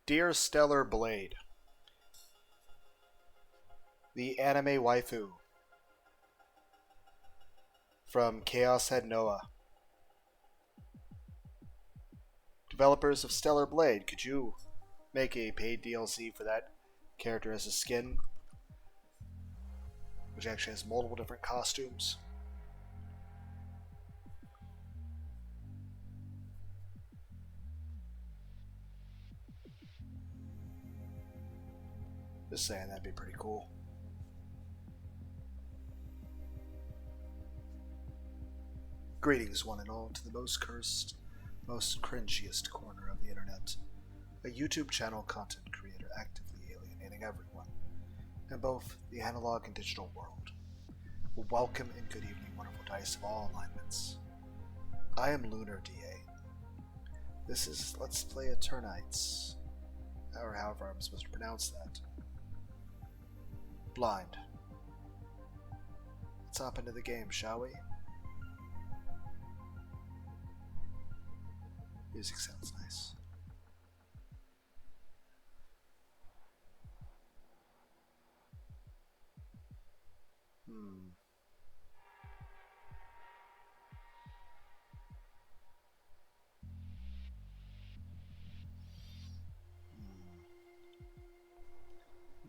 Dear Stellar Blade, the anime waifu from Chaos Head Noah. Developers of Stellar Blade, could you make a paid DLC for that character as a skin, which actually has multiple different costumes? Just saying, that'd be pretty cool. Greetings, one and all, to the most cursed, most cringiest corner of the internet. A YouTube channel content creator actively alienating everyone in both the analog and digital world. Welcome and good evening, wonderful dice of all alignments. I am Lunar DA. This is Let's Play Eternights, or however I'm supposed to pronounce that. Blind. Let's hop into the game, shall we? Music sounds nice.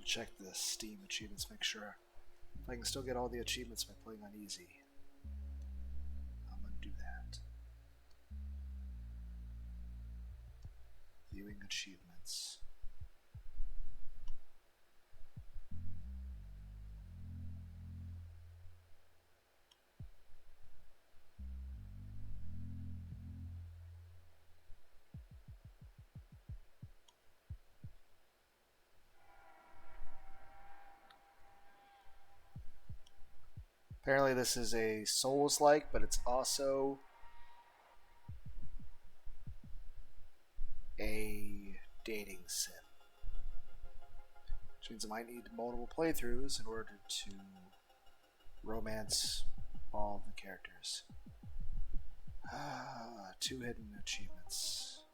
Check the Steam achievements, make sure if I can still get all the achievements by playing on easy. I'm gonna do that. Viewing achievements. Apparently this is a Souls-like, but it's also a dating sim. Which means I might need multiple playthroughs in order to romance all the characters. 2 hidden achievements.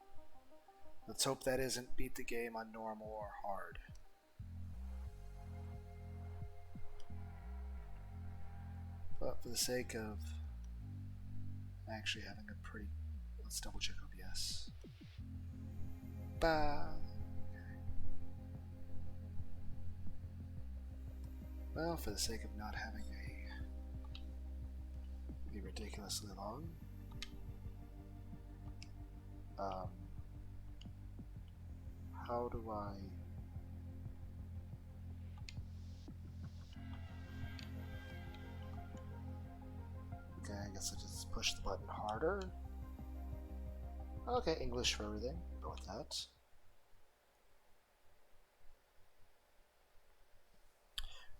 Let's hope that isn't beat the game on normal or hard. But for the sake of actually having a pretty... Let's double check OBS. Bah. Well, for the sake of not having a be ridiculously long, how do I... Okay, I guess I just push the button harder. Okay, English for everything. Go with that.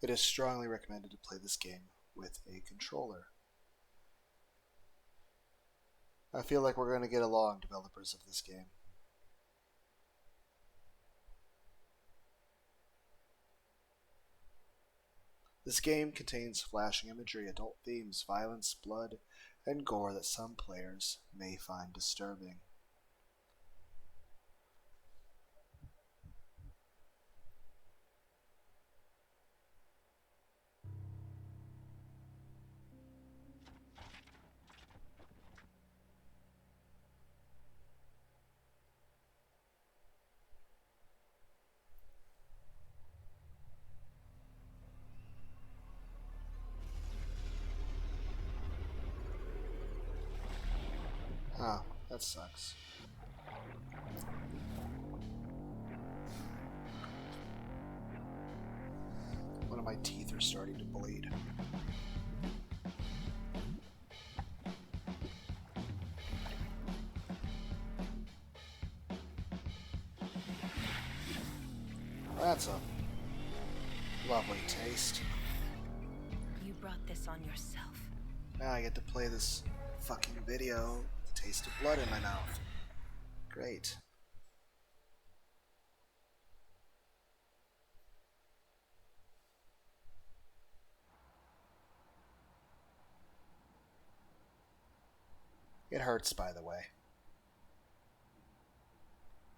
It is strongly recommended to play this game with a controller. I feel like we're going to get along, developers of this game. This game contains flashing imagery, adult themes, violence, blood, and gore that some players may find disturbing. Oh, that sucks. One of my teeth are starting to bleed. That's a lovely taste. You brought this on yourself. Now I get to play this fucking video with the taste of blood in my mouth. Great. It hurts, by the way.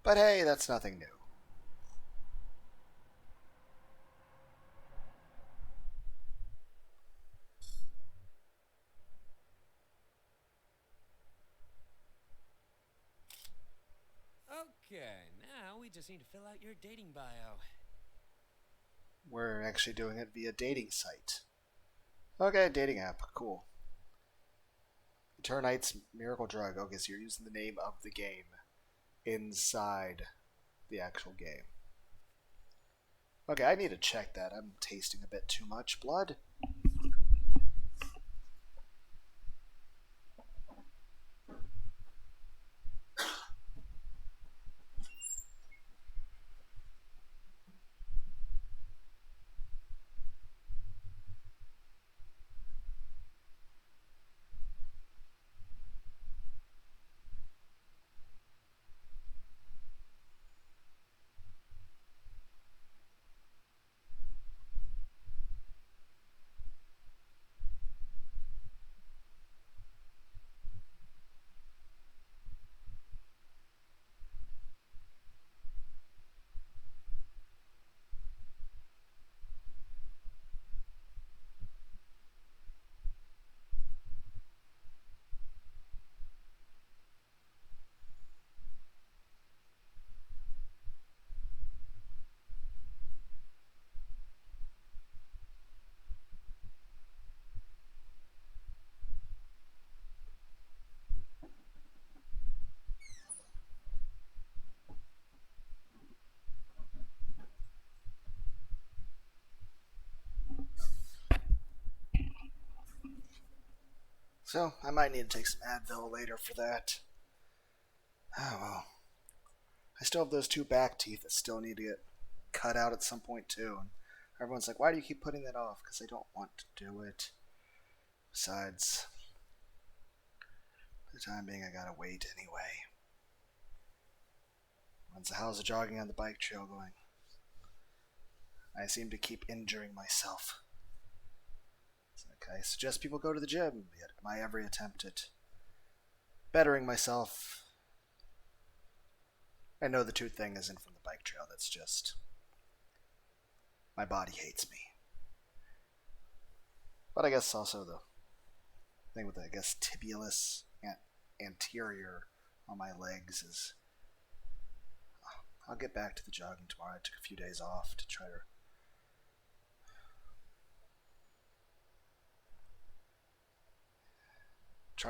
But hey, that's nothing new. we just need to fill out your dating bio. We're actually doing it via dating site. Okay, dating app. Cool. Eternights miracle drug. Okay, so you're using the name of the game inside the actual game. Okay, I need to check that. I'm tasting a bit too much blood. So, I might need to take some Advil later for that. Oh well. I still have those 2 back teeth that still need to get cut out at some point too. And everyone's like, why do you keep putting that off? Because I don't want to do it. Besides, for the time being, I gotta wait anyway. How's the jogging on the bike trail going? I seem to keep injuring myself. I suggest people go to the gym, yet my every attempt at bettering myself. I know the tooth thing isn't from the bike trail, that's just my body hates me. But I guess also the thing with the, tibialis anterior on my legs is I'll get back to the jogging tomorrow. I took a few days off to try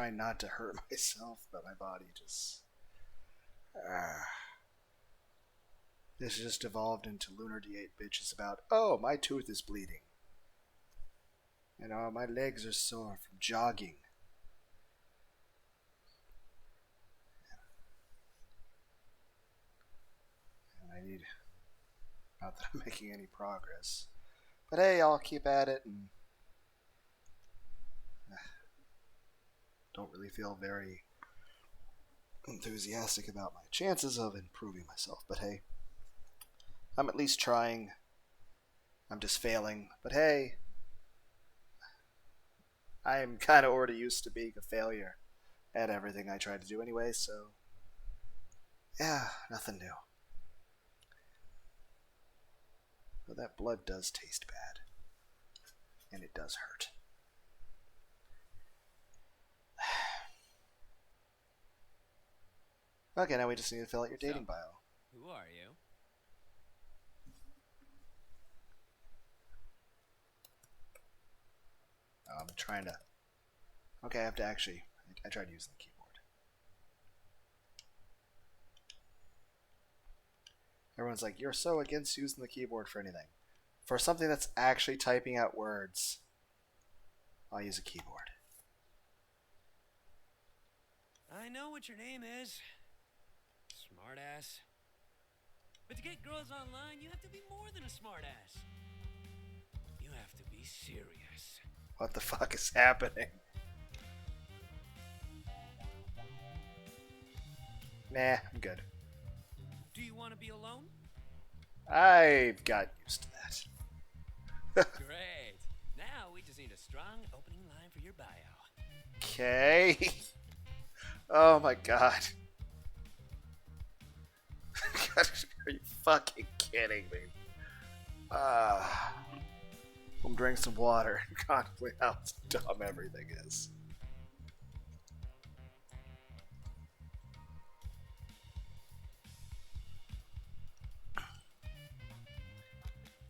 not to hurt myself, but my body just this just evolved into Lunar D8 bitches about, oh, my tooth is bleeding. You know, my legs are sore from jogging. And I need, not that I'm making any progress, but hey, I'll keep at it and don't really feel very enthusiastic about my chances of improving myself, but hey, I'm at least trying. I'm just failing, but hey, I'm kind of already used to being a failure at everything I try to do anyway, so yeah, nothing new. But that blood does taste bad, and it does hurt. Okay, now we just need to fill out your dating bio. Who are you? I'm trying to... Okay, I have to actually... I tried using the keyboard. Everyone's like, you're so against using the keyboard for anything. For something that's actually typing out words, I'll use a keyboard. I know what your name is. Smartass. But to get girls online, you have to be more than a smartass. You have to be serious. What the fuck is happening? Nah, I'm good. Do you want to be alone? I've got used to that. Great. Now we just need a strong opening line for your bio. Okay. Oh my god. Are you fucking kidding me? I'm drinking some water and contemplate how dumb everything is.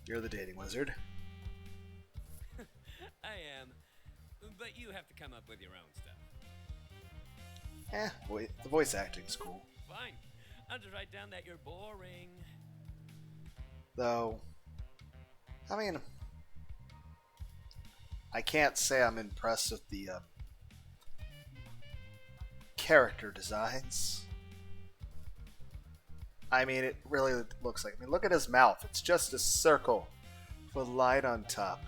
You're the dating wizard. I am. But you have to come up with your own stuff. The voice acting's cool. Fine. I'll just write down that you're boring. Though, I mean, I can't say I'm impressed with the character designs. I mean, it really looks like... I mean, look at his mouth. It's just a circle with a line on top.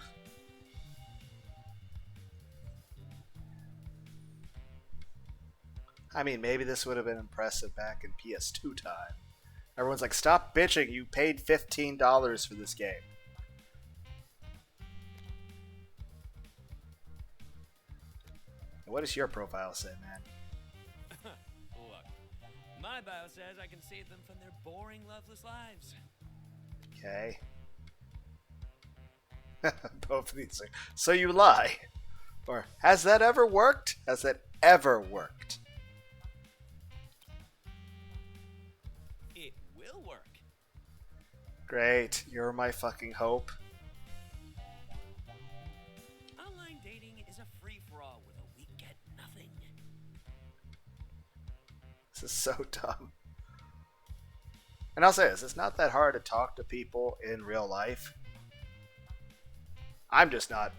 I mean, maybe this would have been impressive back in PS2 time. Everyone's like, stop bitching, you paid $15 for this game. What does your profile say, man? Look, my bio says I can save them from their boring, loveless lives. Okay. Both of these are... So you lie. Or, has that ever worked? Has that ever worked? It will work. Great. You're my fucking hope. Online dating is a free-for-all with a we get nothing. This is so dumb. And I'll say this, it's not that hard to talk to people in real life. I'm just not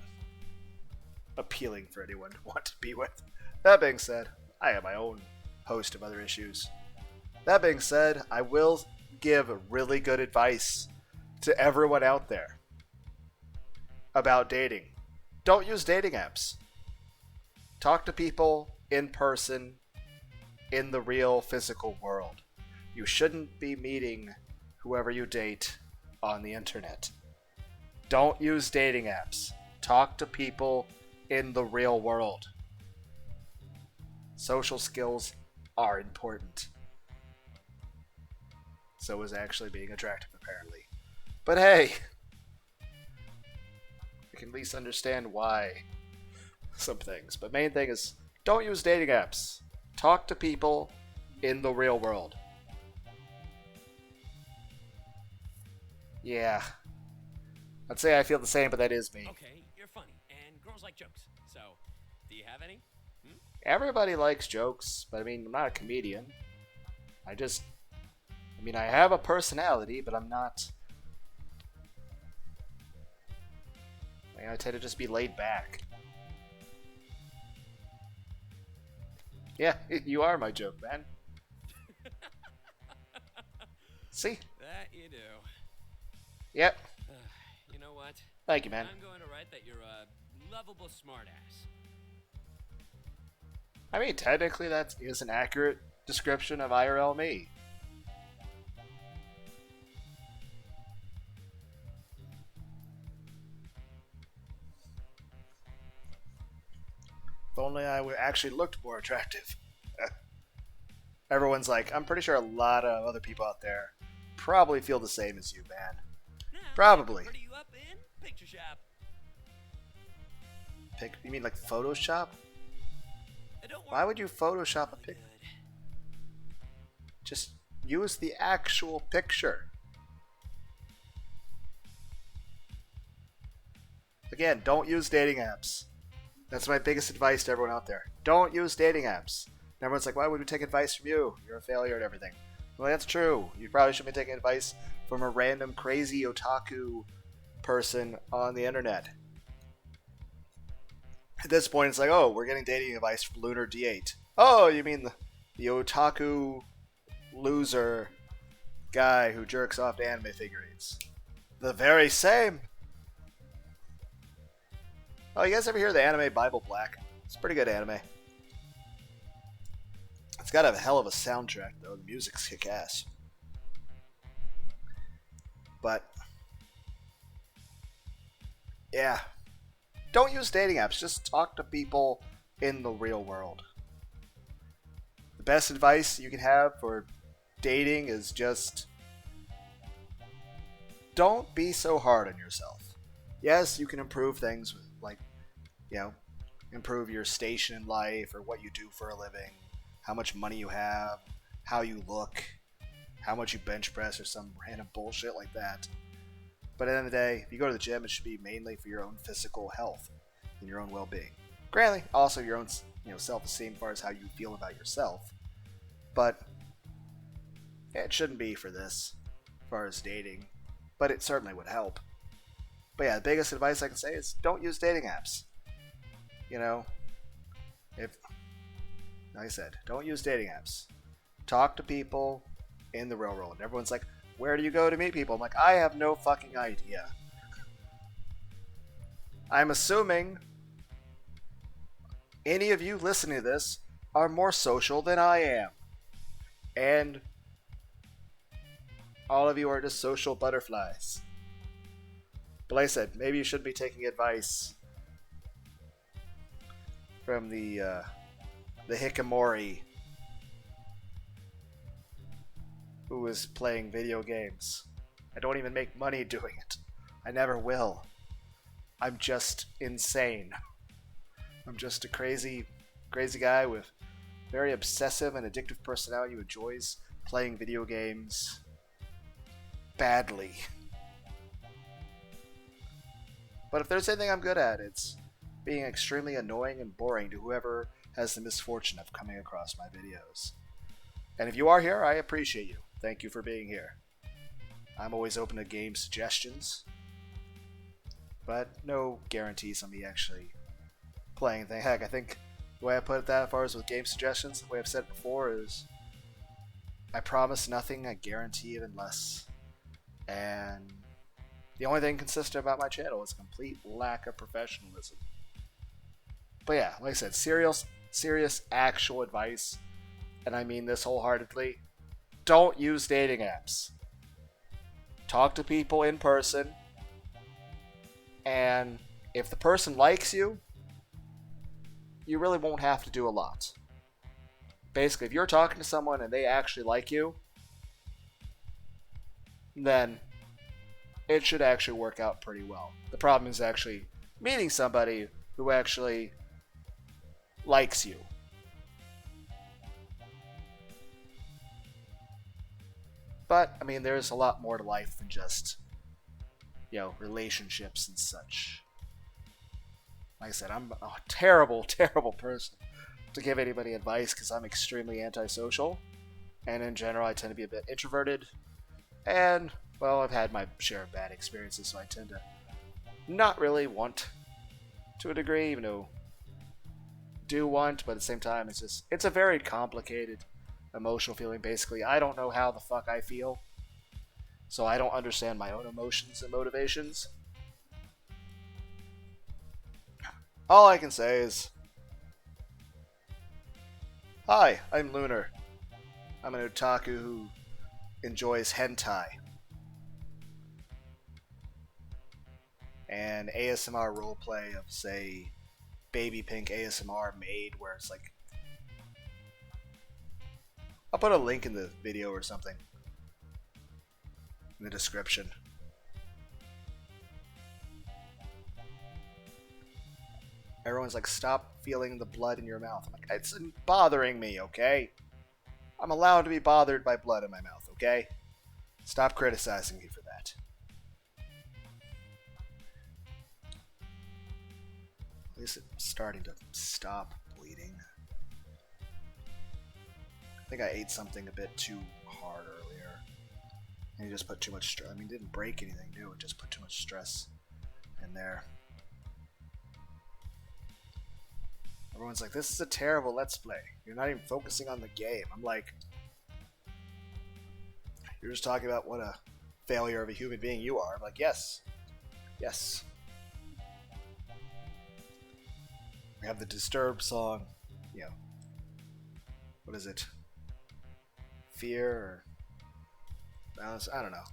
appealing for anyone to want to be with. That being said, I have my own host of other issues. That being said, I will give really good advice to everyone out there about dating. Don't use dating apps. Talk to people in person in the real physical world. You shouldn't be meeting whoever you date on the internet. Don't use dating apps. Talk to people in the real world. Social skills are important. So is actually being attractive, apparently. But hey, I can at least understand why some things. But main thing is, don't use dating apps. Talk to people in the real world. Yeah. I'd say I feel the same, but that is me. Okay, you're funny, and girls like jokes. So, do you have any? Everybody likes jokes, but I mean, I'm not a comedian. I have a personality, but I'm not... I tend to just be laid back. Yeah, you are my joke, man. See? That you do. Yep. You know what? Thank you, man. I'm going to write that you're a lovable smartass. I mean, technically that is an accurate description of IRL me. If only I actually looked more attractive. Everyone's like, I'm pretty sure a lot of other people out there probably feel the same as you, man. Now, Probably. Pretty you up in picture shop. You mean like Photoshop? Don't worry. Why would you Photoshop a pic? Good. Just use the actual picture. Again, don't use dating apps. That's my biggest advice to everyone out there. Don't use dating apps. And everyone's like, why would we take advice from you? You're a failure at everything. Well, that's true. You probably shouldn't be taking advice from a random crazy otaku person on the internet. At this point, it's like, oh, we're getting dating advice from Lunar D8. Oh, you mean the otaku loser guy who jerks off to anime figurines. The very same. Oh, you guys ever hear of the anime Bible Black? It's a pretty good anime. It's got a hell of a soundtrack, though. The music's kick-ass. But, yeah. Don't use dating apps. Just talk to people in the real world. The best advice you can have for dating is just don't be so hard on yourself. Yes, you can improve things, like, improve your station in life or what you do for a living, how much money you have, how you look, how much you bench press or some random bullshit like that. But at the end of the day, if you go to the gym, it should be mainly for your own physical health and your own well-being. Granted, also your own, self-esteem as far as how you feel about yourself. But it shouldn't be for this, as far as dating. But it certainly would help. But yeah, the biggest advice I can say is don't use dating apps. If, like I said, don't use dating apps. Talk to people in the real world. And everyone's like, where do you go to meet people? I'm like, I have no fucking idea. I'm assuming any of you listening to this are more social than I am. And all of you are just social butterflies. But like I said, maybe you should be taking advice from the hikikomori who is playing video games. I don't even make money doing it. I never will. I'm just insane. I'm just a crazy guy with very obsessive and addictive personality who enjoys playing video games badly. But if there's anything I'm good at, it's being extremely annoying and boring to whoever has the misfortune of coming across my videos. And if you are here, I appreciate you. Thank you for being here. I'm always open to game suggestions, but no guarantees on me actually playing anything. Heck, I think the way I put it that as far as with game suggestions, the way I've said it before is I promise nothing, I guarantee even less. And the only thing consistent about my channel is a complete lack of professionalism. But yeah, like I said, serious actual advice, and I mean this wholeheartedly. Don't use dating apps. Talk to people in person, and if the person likes you, you really won't have to do a lot. Basically, if you're talking to someone and they actually like you, then it should actually work out pretty well. The problem is actually meeting somebody who actually likes you. But, I mean, there's a lot more to life than just, relationships and such. Like I said, I'm a terrible person to give anybody advice because I'm extremely antisocial. And in general, I tend to be a bit introverted. And, well, I've had my share of bad experiences, so I tend to not really want to a degree, even though do want, but at the same time, it's a very complicated emotional feeling. Basically, I don't know how the fuck I feel, so I don't understand my own emotions and motivations. All I can say is, hi, I'm Lunar. I'm an otaku who enjoys hentai and ASMR roleplay of, say, baby pink ASMR made where it's like, I'll put a link in the video or something in the description. Everyone's like, stop feeling the blood in your mouth. I'm like, it's bothering me, okay? I'm allowed to be bothered by blood in my mouth, okay? Stop criticizing me for that. At least it's starting to stop bleeding. I think I ate something a bit too hard earlier. And it just put too much stress. I mean, it didn't break anything new. It just put too much stress in there. Everyone's like, this is a terrible Let's Play. You're not even focusing on the game. I'm like, you're just talking about what a failure of a human being you are. I'm like, yes. Yes. We have the Disturbed song. What is it? Fear or balance? I don't know.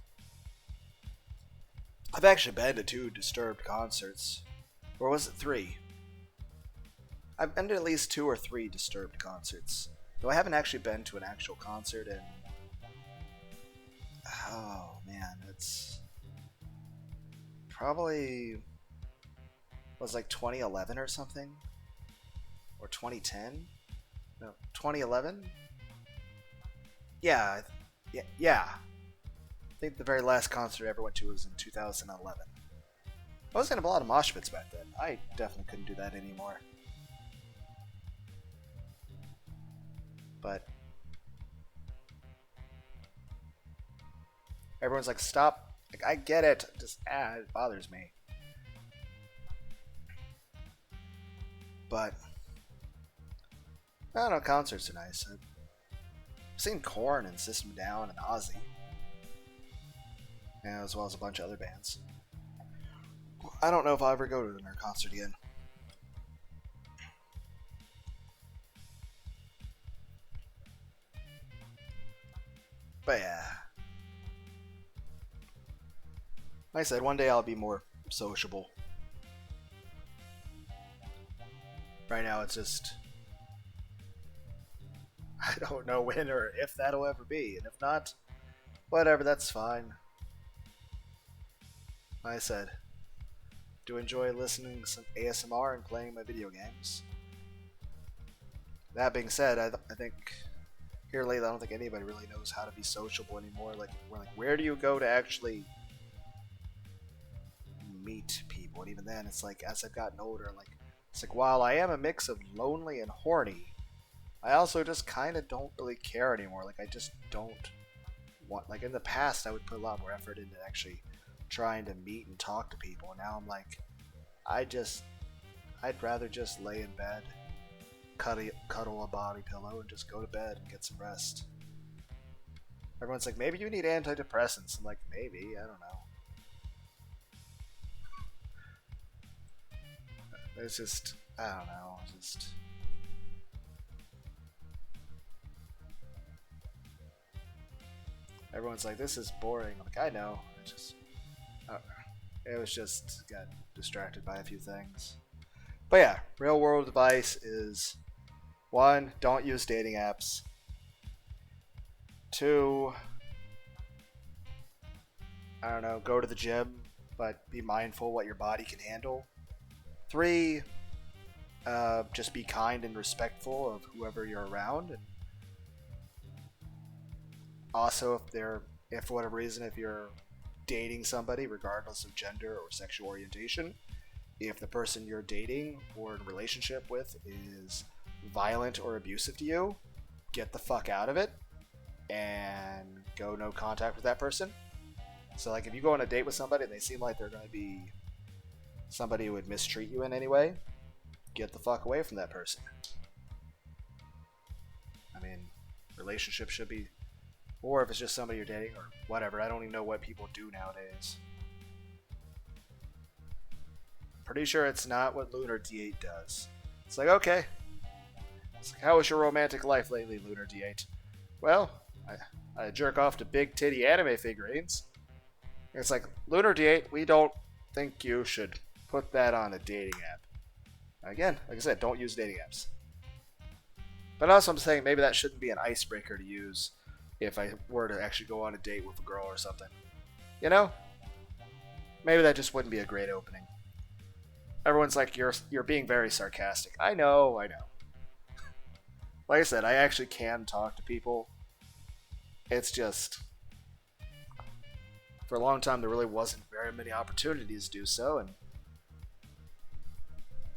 I've actually been to 2 Disturbed concerts. Or was it 3? I've been to at least 2 or 3 Disturbed concerts. Though I haven't actually been to an actual concert in... Oh, man. It's... probably... was like 2011 or something? Or 2010? No, 2011? Yeah. think the very last concert I ever went to was in 2011. I was in a lot of mosh pits back then. I definitely couldn't do that anymore. But everyone's like, stop. Like, I get it. Just, it bothers me. But I don't know, concerts are nice. I've seen Korn and System Down and Ozzy, and as well as a bunch of other bands. I don't know if I'll ever go to another concert again. But yeah. Like I said, one day I'll be more sociable. Right now it's just, I don't know when or if that'll ever be. And if not, whatever, that's fine. Like I said, do enjoy listening to some ASMR and playing my video games. That being said, I think here lately I don't think anybody really knows how to be sociable anymore. Like, where do you go to actually meet people? And even then, it's like, as I've gotten older, like, it's like, while I am a mix of lonely and horny, I also just kind of don't really care anymore. Like, I just don't want, like, in the past I would put a lot more effort into actually trying to meet and talk to people. And now I'm like, I'd rather just lay in bed, cuddle a body pillow, and just go to bed and get some rest. Everyone's like, maybe you need antidepressants. I'm like, maybe, I don't know. It's just, I don't know, just... Everyone's like, this is boring. I'm like, I know. It was just, got distracted by a few things. But yeah, real world advice is, 1, don't use dating apps. 2, I don't know, go to the gym, but be mindful what your body can handle. 3, just be kind and respectful of whoever you're around. And also, if for whatever reason, if you're dating somebody, regardless of gender or sexual orientation, if the person you're dating or in a relationship with is violent or abusive to you, get the fuck out of it and go no contact with that person. So, like, if you go on a date with somebody and they seem like they're going to be somebody who would mistreat you in any way, get the fuck away from that person. I mean, relationships should be, or if it's just somebody you're dating or whatever, I don't even know what people do nowadays. Pretty sure it's not what Lunar D8 does. It's like, okay. It's like, how was your romantic life lately, Lunar D8? Well, I jerk off to big titty anime figurines. And it's like, Lunar D8, we don't think you should put that on a dating app. Again, like I said, don't use dating apps. But also I'm saying maybe that shouldn't be an icebreaker to use if I were to actually go on a date with a girl or something. You know? Maybe that just wouldn't be a great opening. Everyone's like, you're being very sarcastic. I know. Like I said, I actually can talk to people. It's just, for a long time there really wasn't very many opportunities to do so, and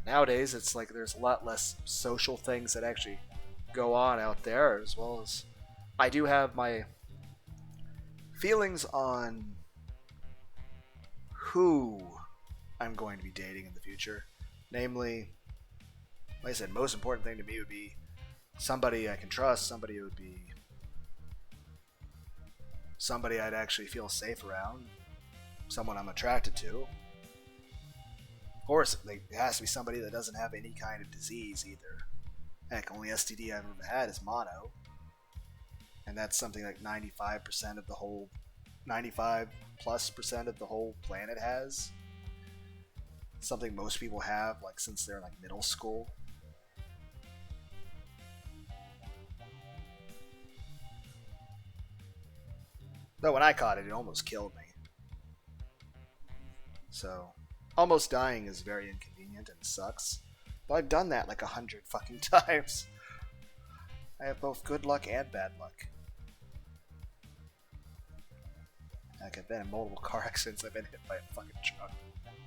nowadays it's like there's a lot less social things that actually go on out there, as well as I do have my feelings on who I'm going to be dating in the future. Namely, like I said, most important thing to me would be somebody I can trust, somebody who would be somebody I'd actually feel safe around, someone I'm attracted to. Of course, it has to be somebody that doesn't have any kind of disease either. Heck, only STD I've ever had is mono. And that's something like 95% of the whole, 95+% of the whole planet has. Something most people have, like, since they're like middle school. Though when I caught it, it almost killed me. So, almost dying is very inconvenient and sucks. But I've done that like 100 fucking times. I have both good luck and bad luck. Like, I've been in multiple car accidents. I've been hit by a fucking truck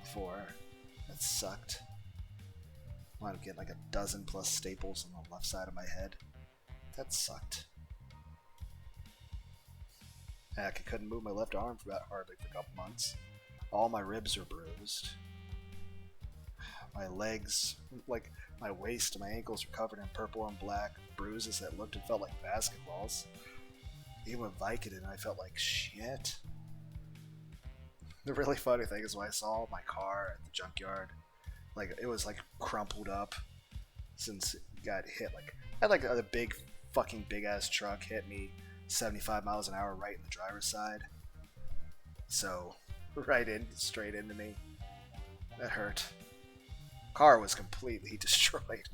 before. That sucked. I wound up getting like 12 plus staples on the left side of my head. That sucked. Heck, I couldn't move my left arm for that hardly for a couple months. All my ribs were bruised. My legs, like my waist, my ankles were covered in purple and black bruises that looked and felt like basketballs. Even with Vicodin, I felt like shit. The really funny thing is when I saw my car at the junkyard, like it was like crumpled up since it got hit. Like I had like a big ass truck hit me 75 miles an hour right in the driver's side. So straight into me. That hurt. Car was completely destroyed.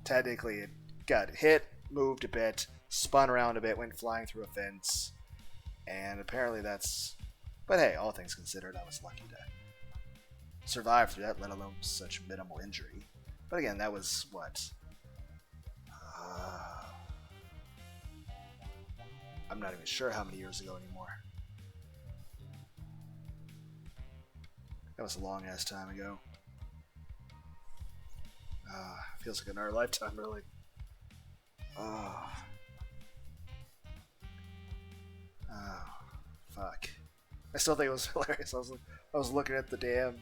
Technically, it got hit, moved a bit, spun around a bit, went flying through a fence, and apparently that's. But hey, all things considered, I was lucky to survive through that, let alone such minimal injury. But again, that was what? I'm not even sure how many years ago anymore. That was a long ass time ago. Feels like another lifetime, really. Fuck. I still think it was hilarious. I was looking at the damn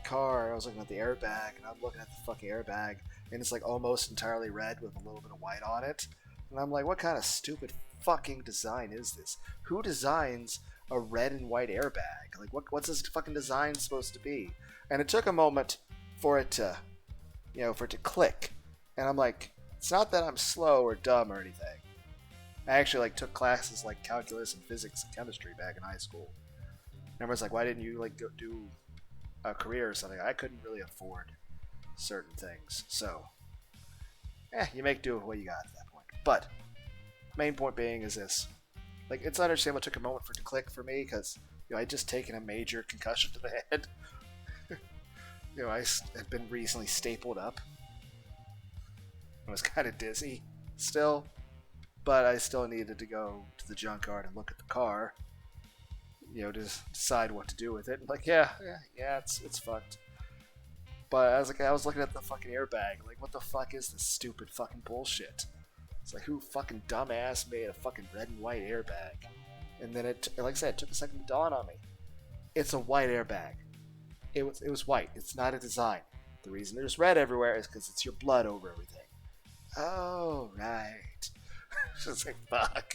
car. I was looking at the airbag, and I'm looking at the fucking airbag, and it's like almost entirely red with a little bit of white on it. And I'm like, what kind of stupid fucking design is this? Who designs a red and white airbag? Like, what's this fucking design supposed to be? And it took a moment for it to, for it to click. And I'm like, it's not that I'm slow or dumb or anything. I actually like took classes like calculus and physics and chemistry back in high school. And everyone's like, why didn't you like go do a career or something? I couldn't really afford certain things. So, you make do with what you got at that point. But main point being is this: like, it's understandable it took a moment for it to click for me because I'd just taken a major concussion to the head. I had been recently stapled up. I was kind of dizzy still, but I still needed to go to the junkyard and look at the car, to decide what to do with it. Like, yeah, it's fucked. But I was looking at the fucking airbag, like, what the fuck is this stupid fucking bullshit? It's like, who fucking dumbass made a fucking red and white airbag? And then like I said, it took a second to dawn on me. It's a white airbag. It was white. It's not a design. The reason there's red everywhere is because it's your blood over everything. Oh, right. Just like, fuck.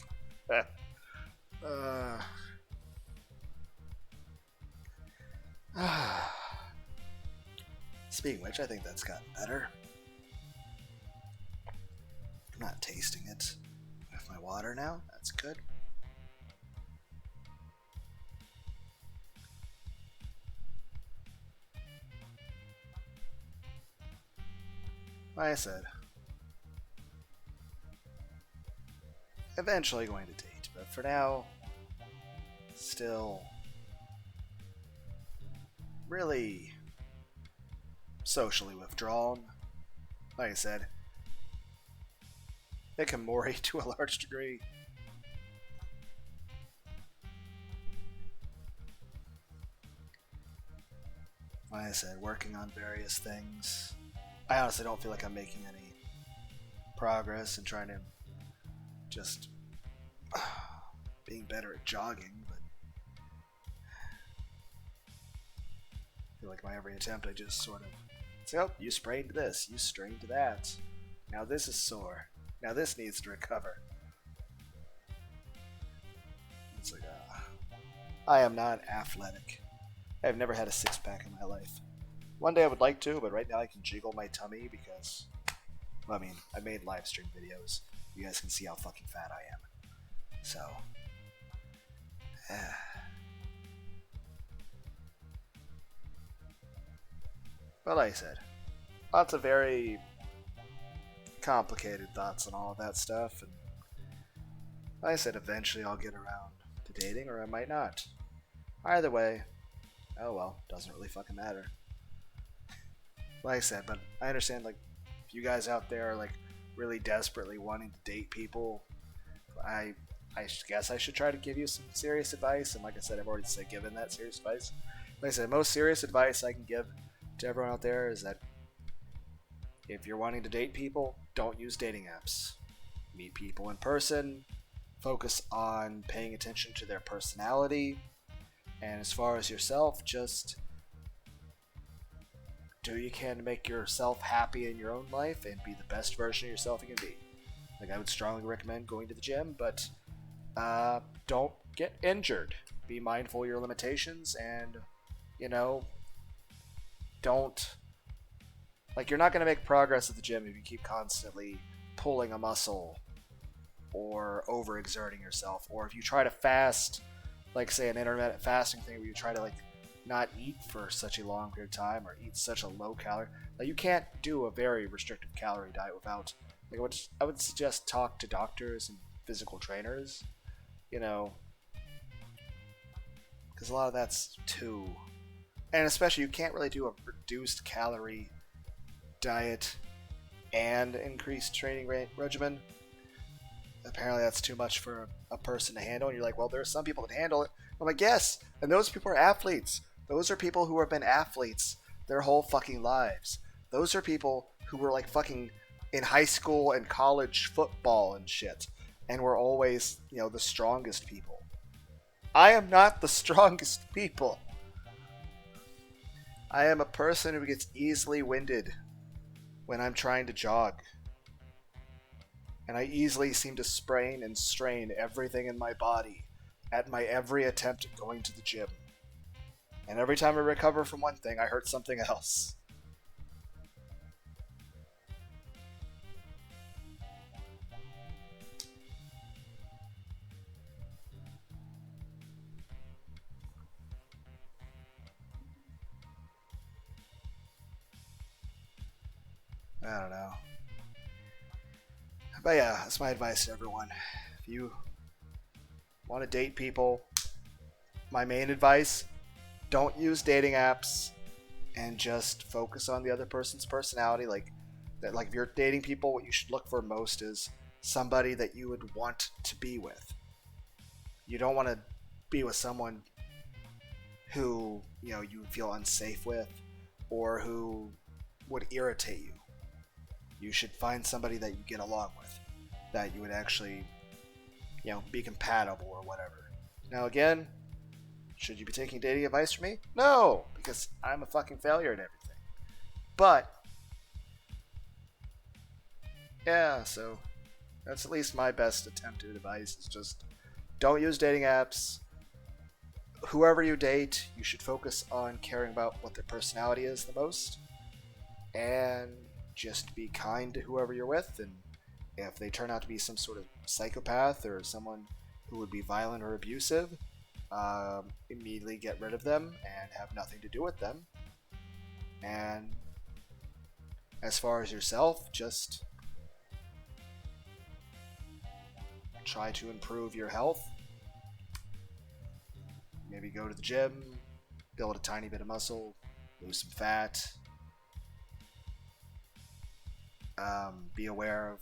Speaking of which, I think that's gotten better. I'm not tasting it with my water now. That's good. Like I said, eventually going to date, but for now, still really socially withdrawn. Like I said, hikikomori to a large degree. Like I said, working on various things. I honestly don't feel like I'm making any progress in trying to just being better at jogging, but I feel like my every attempt I just sort of say, oh, you sprained this, you strained that, now this is sore, now this needs to recover. It's like, I am not athletic. I've never had a six-pack in my life. One day I would like to, but right now I can jiggle my tummy because, I made live stream videos. You guys can see how fucking fat I am. So, but like I said, lots of very complicated thoughts and all of that stuff. And like I said, eventually I'll get around to dating, or I might not. Either way, oh well, doesn't really fucking matter. Like I said, but I understand, like, if you guys out there are, like, really desperately wanting to date people, I I guess I should try to give you some serious advice. And like I said, I've already said given that serious advice. Like I said, most serious advice I can give to everyone out there is that if you're wanting to date people, don't use dating apps. Meet people in person. Focus on paying attention to their personality. And as far as yourself, just do what you can to make yourself happy in your own life and be the best version of yourself you can be. Like, I would strongly recommend going to the gym, but don't get injured. Be mindful of your limitations, and don't, like, you're not going to make progress at the gym if you keep constantly pulling a muscle or overexerting yourself, or if you try to fast, like say an intermittent fasting thing where you try to like not eat for such a long period of time or eat such a low calorie. Like, you can't do a very restrictive calorie diet without, like, I would suggest talk to doctors and physical trainers, because a lot of that's too, and especially you can't really do a reduced calorie diet and increased training regimen. Apparently that's too much for a person to handle, and you're like, well, there are some people that handle it. I'm like, yes, and those people are athletes. Those are people who have been athletes their whole fucking lives. Those are people who were like fucking in high school and college football and shit, and were always, the strongest people. I am not the strongest people. I am a person who gets easily winded when I'm trying to jog. And I easily seem to sprain and strain everything in my body at my every attempt at going to the gym. And every time I recover from one thing, I hurt something else. I don't know. But yeah, that's my advice to everyone. If you want to date people, my main advice, don't use dating apps and just focus on the other person's personality. Like if you're dating people, what you should look for most is somebody that you would want to be with. You don't want to be with someone who, you would feel unsafe with or who would irritate you. You should find somebody that you get along with, that you would actually, be compatible or whatever. Now again, should you be taking dating advice from me? No, because I'm a fucking failure at everything. But, yeah, so that's at least my best attempt at advice is just don't use dating apps. Whoever you date, you should focus on caring about what their personality is the most. And just be kind to whoever you're with, and if they turn out to be some sort of psychopath or someone who would be violent or abusive, immediately get rid of them and have nothing to do with them. And as far as yourself, just try to improve your health. Maybe go to the gym, build a tiny bit of muscle, lose some fat. Be aware of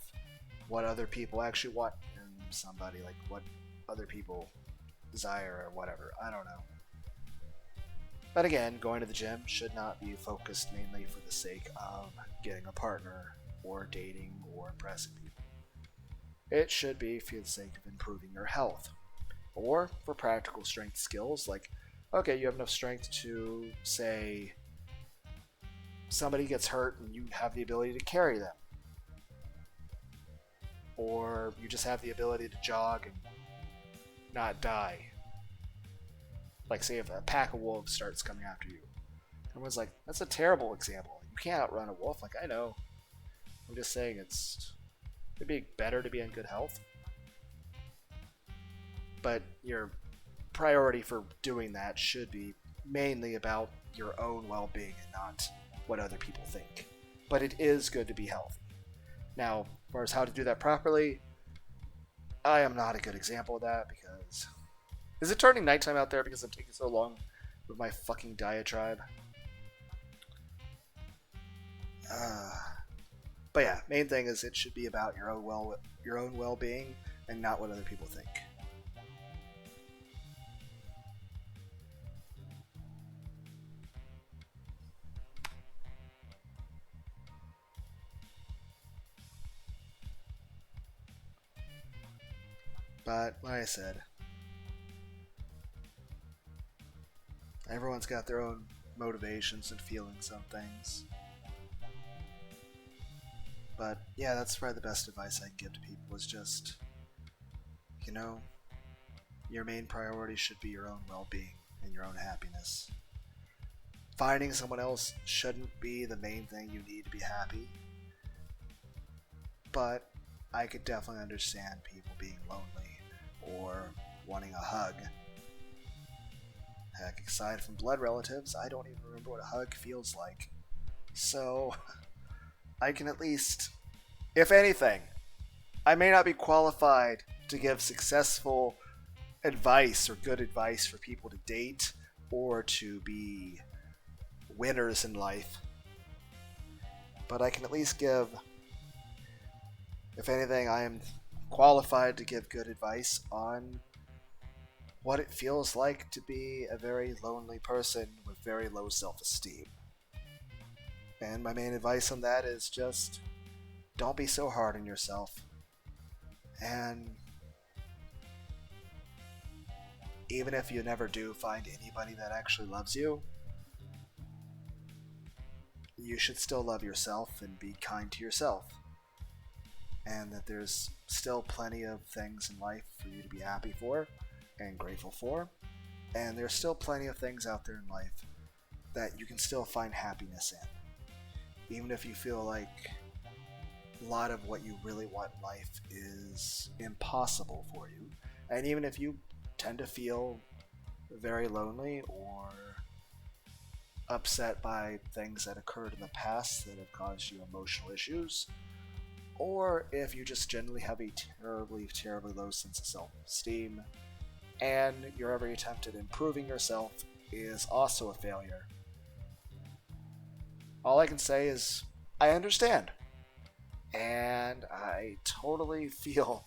what other people actually want in somebody, like what other people desire or whatever. I don't know. But again, going to the gym should not be focused mainly for the sake of getting a partner or dating or impressing people. It should be for the sake of improving your health, or for practical strength skills, like, okay, you have enough strength to, say, somebody gets hurt and you have the ability to carry them. Or you just have the ability to jog and not die. Like, say if a pack of wolves starts coming after you. Everyone's like, that's a terrible example. You can't outrun a wolf. Like, I know. I'm just saying it'd be better to be in good health. But your priority for doing that should be mainly about your own well-being and not what other people think. But it is good to be healthy. Now, as far as how to do that properly, I am not a good example of that because... Is it turning nighttime out there because I'm taking so long with my fucking diatribe? But yeah, main thing is it should be about your own well-being and not what other people think. But like I said, everyone's got their own motivations and feelings on things. But yeah, that's probably the best advice I can give to people is just, your main priority should be your own well-being and your own happiness. Finding someone else shouldn't be the main thing you need to be happy. But I could definitely understand people being lonely or wanting a hug. Heck, aside from blood relatives, I don't even remember what a hug feels like. So, I can at least, if anything, I may not be qualified to give successful advice or good advice for people to date or to be winners in life. But I can at least give, if anything, I am qualified to give good advice on what it feels like to be a very lonely person with very low self-esteem. And my main advice on that is just don't be so hard on yourself. And even if you never do find anybody that actually loves you, you should still love yourself and be kind to yourself. And that there's still plenty of things in life for you to be happy for and grateful for. And there's still plenty of things out there in life that you can still find happiness in. Even if you feel like a lot of what you really want in life is impossible for you. And even if you tend to feel very lonely or upset by things that occurred in the past that have caused you emotional issues, or if you just generally have a terribly, terribly low sense of self-esteem, and your every attempt at improving yourself is also a failure, all I can say is, I understand. And I totally feel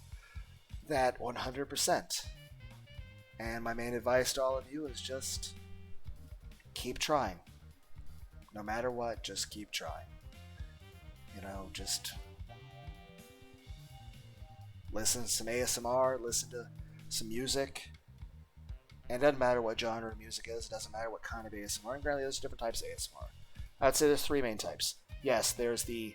that 100%. And my main advice to all of you is just keep trying. No matter what, just keep trying. Just listen to some ASMR, listen to some music. And it doesn't matter what genre of music is, it doesn't matter what kind of ASMR. And granted, there's different types of ASMR. I'd say there's three main types. Yes, there's the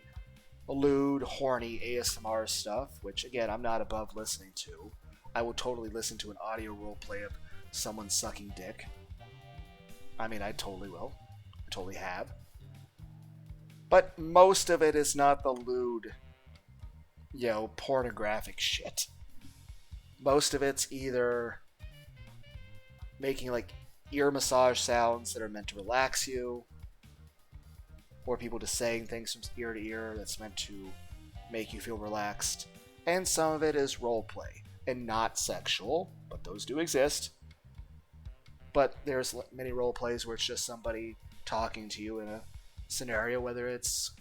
lewd, horny ASMR stuff, which again, I'm not above listening to. I will totally listen to an audio roleplay of someone sucking dick. I mean, I totally will. I totally have. But most of it is not the lewd, pornographic shit. Most of it's either making ear massage sounds that are meant to relax you, or people just saying things from ear to ear that's meant to make you feel relaxed. And some of it is roleplay, and not sexual, but those do exist. But there's many roleplays where it's just somebody talking to you in a scenario, whether it's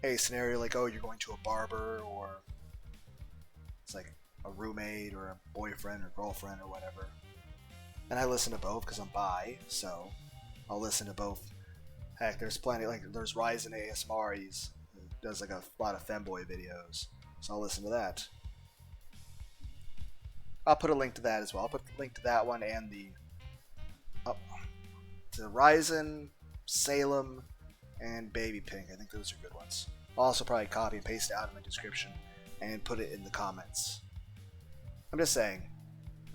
a scenario like, oh, you're going to a barber, or it's like a roommate, or a boyfriend, or girlfriend, or whatever. And I listen to both because I'm bi, so I'll listen to both. Heck, there's plenty, there's Ryzen ASMR, he does a lot of femboy videos, so I'll listen to that. I'll put a link to that as well. I'll put the link to that one and to Ryzen, Salem, and Baby Pink. I think those are good ones. I'll also probably copy and paste it out in my description and put it in the comments. I'm just saying.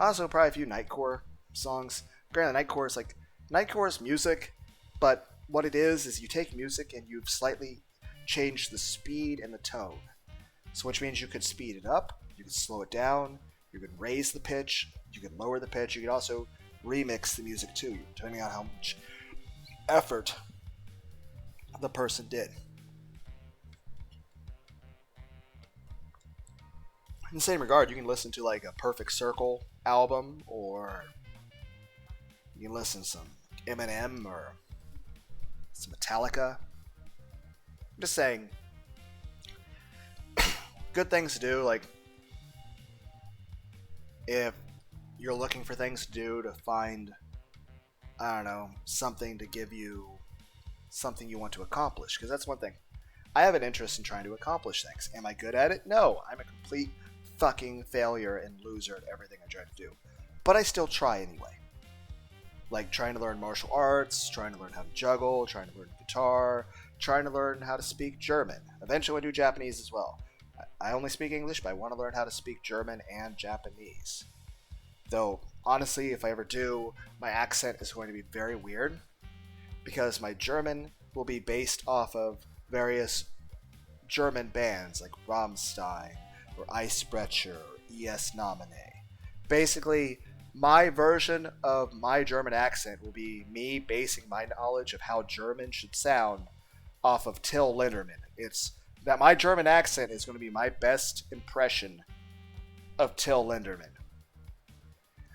Also, probably a few Nightcore songs. Granted, Nightcore is music, but what it is you take music and you've slightly changed the speed and the tone. So which means you could speed it up, you could slow it down, you could raise the pitch, you could lower the pitch, you could also remix the music too, depending on how much effort the person did. In the same regard, you can listen to a Perfect Circle album, or you can listen to some Eminem or some Metallica. I'm just saying, good things to do, if you're looking for things to do to find, something to give you something you want to accomplish, because that's one thing. I have an interest in trying to accomplish things. Am I good at it? No, I'm a complete fucking failure and loser at everything I try to do. But I still try anyway. Like trying to learn martial arts, trying to learn how to juggle, trying to learn guitar, trying to learn how to speak German. Eventually I do Japanese as well. I only speak English, but I want to learn how to speak German and Japanese. Though, honestly, if I ever do, my accent is going to be very weird, because my German will be based off of various German bands like Rammstein, or Eisbrecher, or ES Nomine. Basically, my version of my German accent will be me basing my knowledge of how German should sound off of Till Lindemann. It's that my German accent is going to be my best impression of Till Lindemann.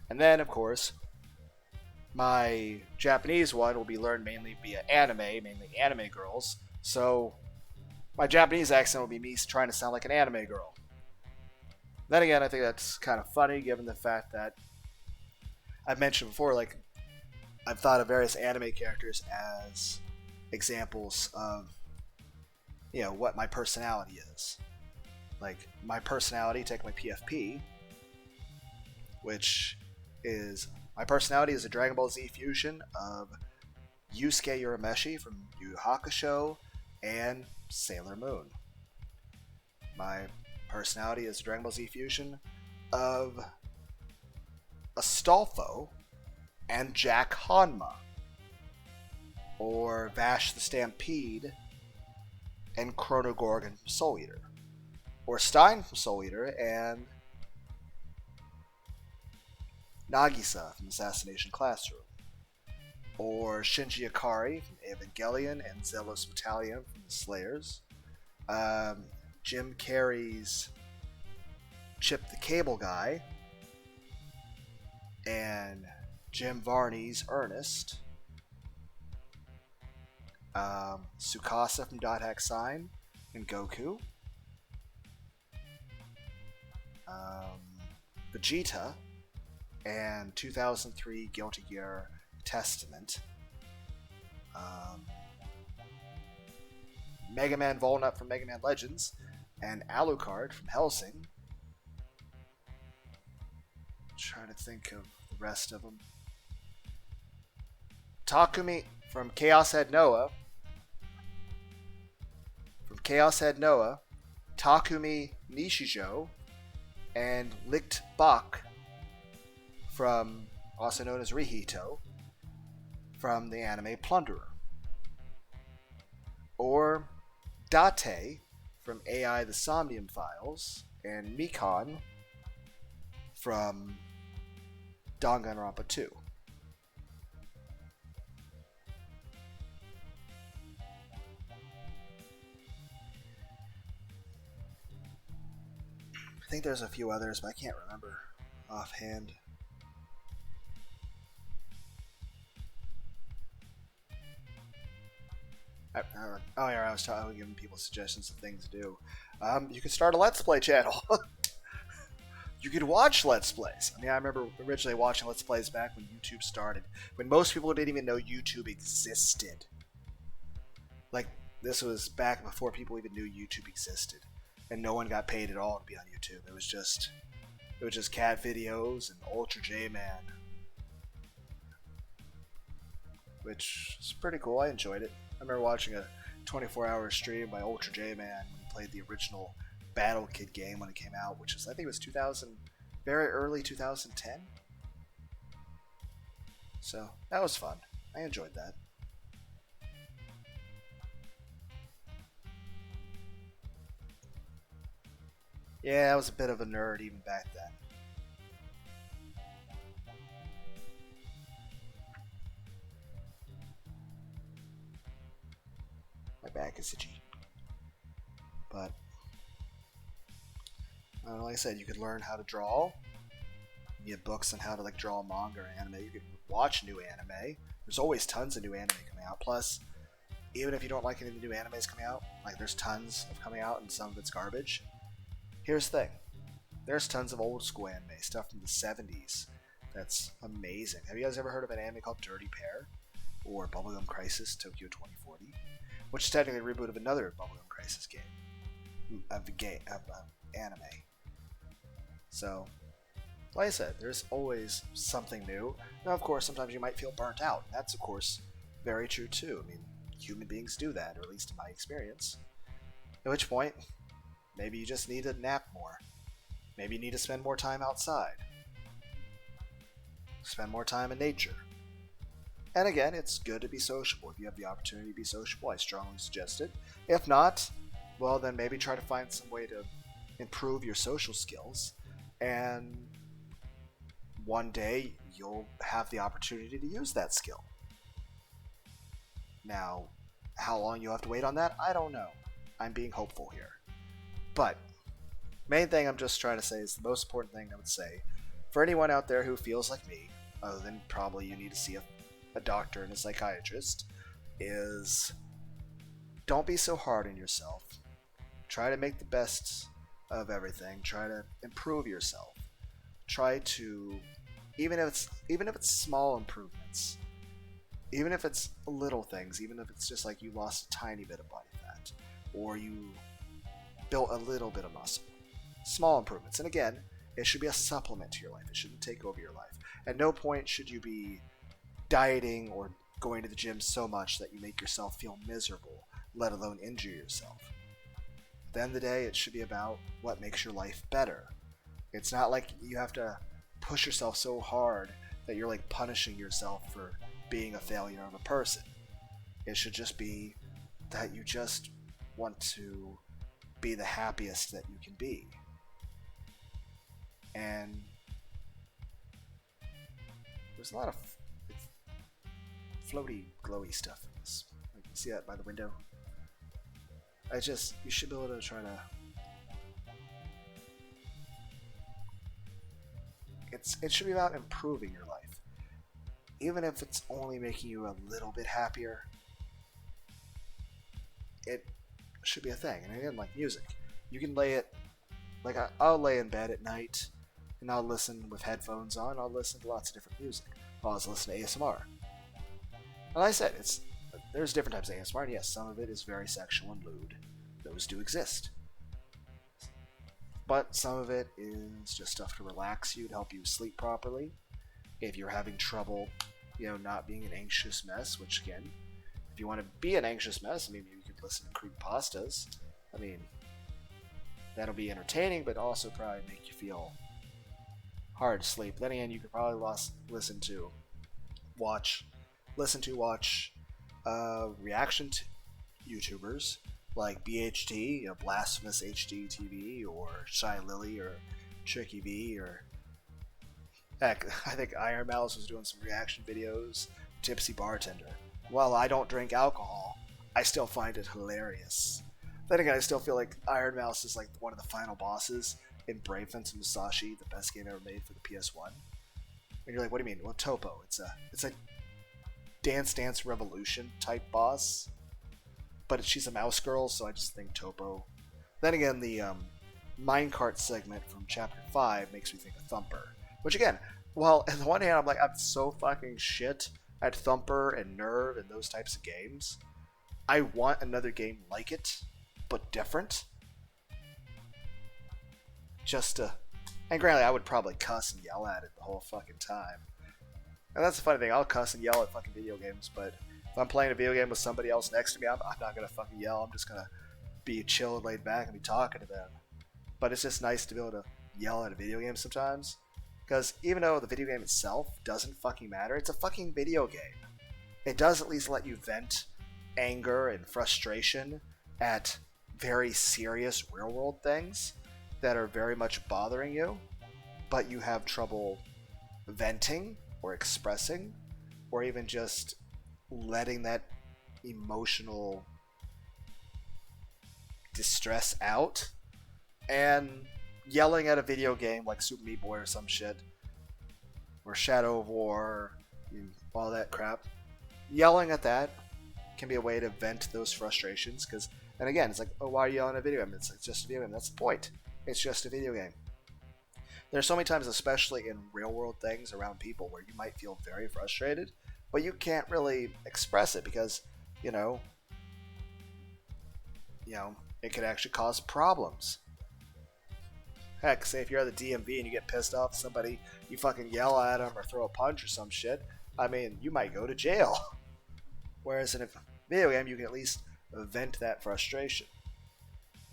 And then, of course, my Japanese one will be learned mainly via anime, mainly anime girls. So my Japanese accent will be me trying to sound like an anime girl. Then again, I think that's kind of funny given the fact that I've mentioned before, like, I've thought of various anime characters as examples of, you know, what my personality is. Like, my personality, take my PFP, which is, my personality is a Dragon Ball Z fusion of Yusuke Urameshi from Yu Yu Hakusho and Sailor Moon. My personality is a Dragon Ball Z fusion of Astolfo and Jack Hanma, or Vash the Stampede and Chronogorgon from Soul Eater, or Stein from Soul Eater and Nagisa from Assassination Classroom, or Shinji Ikari from Evangelion and Zelos Battalion from the Slayers, Jim Carrey's Chip the Cable Guy, and Jim Varney's Ernest, Tsukasa from Dot Hack Sign and Goku, Vegeta, and 2003 Guilty Gear Testament, Mega Man Volnut from Mega Man Legends, and Alucard from Hellsing. Trying to think of the rest of them. Takumi from Chaos Head Noah. Takumi Nishijo, and Licht Bach from, also known as Rihito, from the anime Plunderer. Or Date from AI The Somnium Files, and Mikon from Danganronpa 2. I think there's a few others, but I can't remember offhand. I was giving people suggestions of things to do. You could start a Let's Play channel. You could watch Let's Plays. I mean, I remember originally watching Let's Plays back when YouTube started, when most people didn't even know YouTube existed. Like, this was back before people even knew YouTube existed, and no one got paid at all to be on YouTube. It was just cat videos and Ultra J Man, which is pretty cool. I enjoyed it. I remember watching a 24-hour stream by Ultra J Man when he played the original Battle Kid game when it came out, which was, I think it was 2000, very early 2010. So that was fun. I enjoyed that. Yeah, I was a bit of a nerd even back then. My back is itchy. But like I said, you could learn how to draw. You get books on how to draw manga or anime. You could watch new anime. There's always tons of new anime coming out. Plus, even if you don't like any of the new animes coming out, there's tons of coming out and some of it's garbage. Here's the thing. There's tons of old school anime, stuff from the 70s. That's amazing. Have you guys ever heard of an anime called Dirty Pair? Or Bubblegum Crisis Tokyo 2040? Which is technically a reboot of another Bubblegum Crisis game. Anime. So, like I said, there's always something new. Now, of course, sometimes you might feel burnt out. That's, of course, very true too. I mean, human beings do that, or at least in my experience. At which point, maybe you just need to nap more. Maybe you need to spend more time outside. Spend more time in nature. And again, it's good to be sociable. If you have the opportunity to be sociable, I strongly suggest it. If not, well, then maybe try to find some way to improve your social skills. And one day, you'll have the opportunity to use that skill. Now, how long you'll have to wait on that, I don't know. I'm being hopeful here. But, main thing I'm just trying to say is the most important thing I would say for anyone out there who feels like me, other than probably you need to see a doctor and a psychiatrist, is don't be so hard on yourself. Try to make the best of everything. Try to improve yourself. Try to, even if it's small improvements, even if it's little things, even if it's just like you lost a tiny bit of body fat, or you built a little bit of muscle. Small improvements. And again, it should be a supplement to your life. It shouldn't take over your life. At no point should you be dieting or going to the gym so much that you make yourself feel miserable, let alone injure yourself. At the end of the day, it should be about what makes your life better. It's not like you have to push yourself so hard that you're like punishing yourself for being a failure of a person. It should just be that you just want to be the happiest that you can be. And there's a lot of floaty, glowy stuff in this. Like, you see that by the window? You should be able to try to... It should be about improving your life. Even if it's only making you a little bit happier, it should be a thing. And again, like music. You can lay it... Like, I'll lay in bed at night, and I'll listen with headphones on. I'll listen to lots of different music. I'll also listen to ASMR. And like I said, there's different types of ASMR, and yes, some of it is very sexual and lewd. Those do exist. But some of it is just stuff to relax you, to help you sleep properly. If you're having trouble, not being an anxious mess, which again, if you want to be an anxious mess, maybe you could listen to creepypastas. I mean, that'll be entertaining, but also probably make you feel hard to sleep. Then again, you could probably listen to reaction to YouTubers like BHD, Blasphemous HD TV, or Shy Lily, or Tricky V, or heck, I think Iron Mouse was doing some reaction videos. Tipsy Bartender. While I don't drink alcohol, I still find it hilarious. Then again, I still feel like Iron Mouse is like one of the final bosses in Brave Fence and Musashi, the best game ever made for the PS1. And you're like, what do you mean? Well, Topo. It's a Dance Dance Revolution type boss, but she's a mouse girl, so I just think Topo. Then again, the minecart segment from Chapter 5 makes me think of Thumper. Which again, while on the one hand, I'm so fucking shit at Thumper and Nerve and those types of games, I want another game like it, but different. And granted, I would probably cuss and yell at it the whole fucking time. And that's the funny thing, I'll cuss and yell at fucking video games, but if I'm playing a video game with somebody else next to me, I'm not gonna fucking yell, I'm just gonna be chill and laid back and be talking to them. But it's just nice to be able to yell at a video game sometimes. Because even though the video game itself doesn't fucking matter, it's a fucking video game. It does at least let you vent anger and frustration at very serious real world things that are very much bothering you, but you have trouble venting or expressing, or even just letting that emotional distress out. And yelling at a video game like Super Meat Boy or some shit, or Shadow of War, all that crap, yelling at that can be a way to vent those frustrations. And again, it's like, oh, why are you yelling at a video game? It's like, just a video game. That's the point. It's just a video game. There's so many times, especially in real world things around people, where you might feel very frustrated, but you can't really express it because, it could actually cause problems. Heck, say if you're at the DMV and you get pissed off at somebody, you fucking yell at them or throw a punch or some shit, I mean, you might go to jail. Whereas in a video game, you can at least vent that frustration.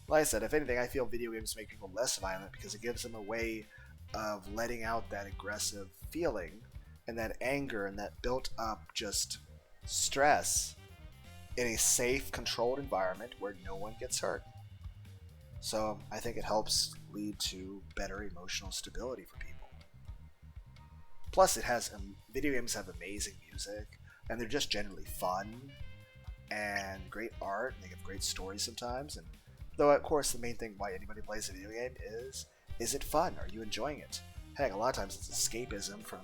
Like I said, if anything, I feel video games make people less violent because it gives them a way of letting out that aggressive feeling and that anger and that built up just stress in a safe, controlled environment where no one gets hurt. So I think it helps lead to better emotional stability for people. Plus, video games have amazing music, and they're just generally fun and great art, and they have great stories sometimes. And though, of course, the main thing why anybody plays a video game is it fun? Are you enjoying it? Heck, a lot of times it's escapism from...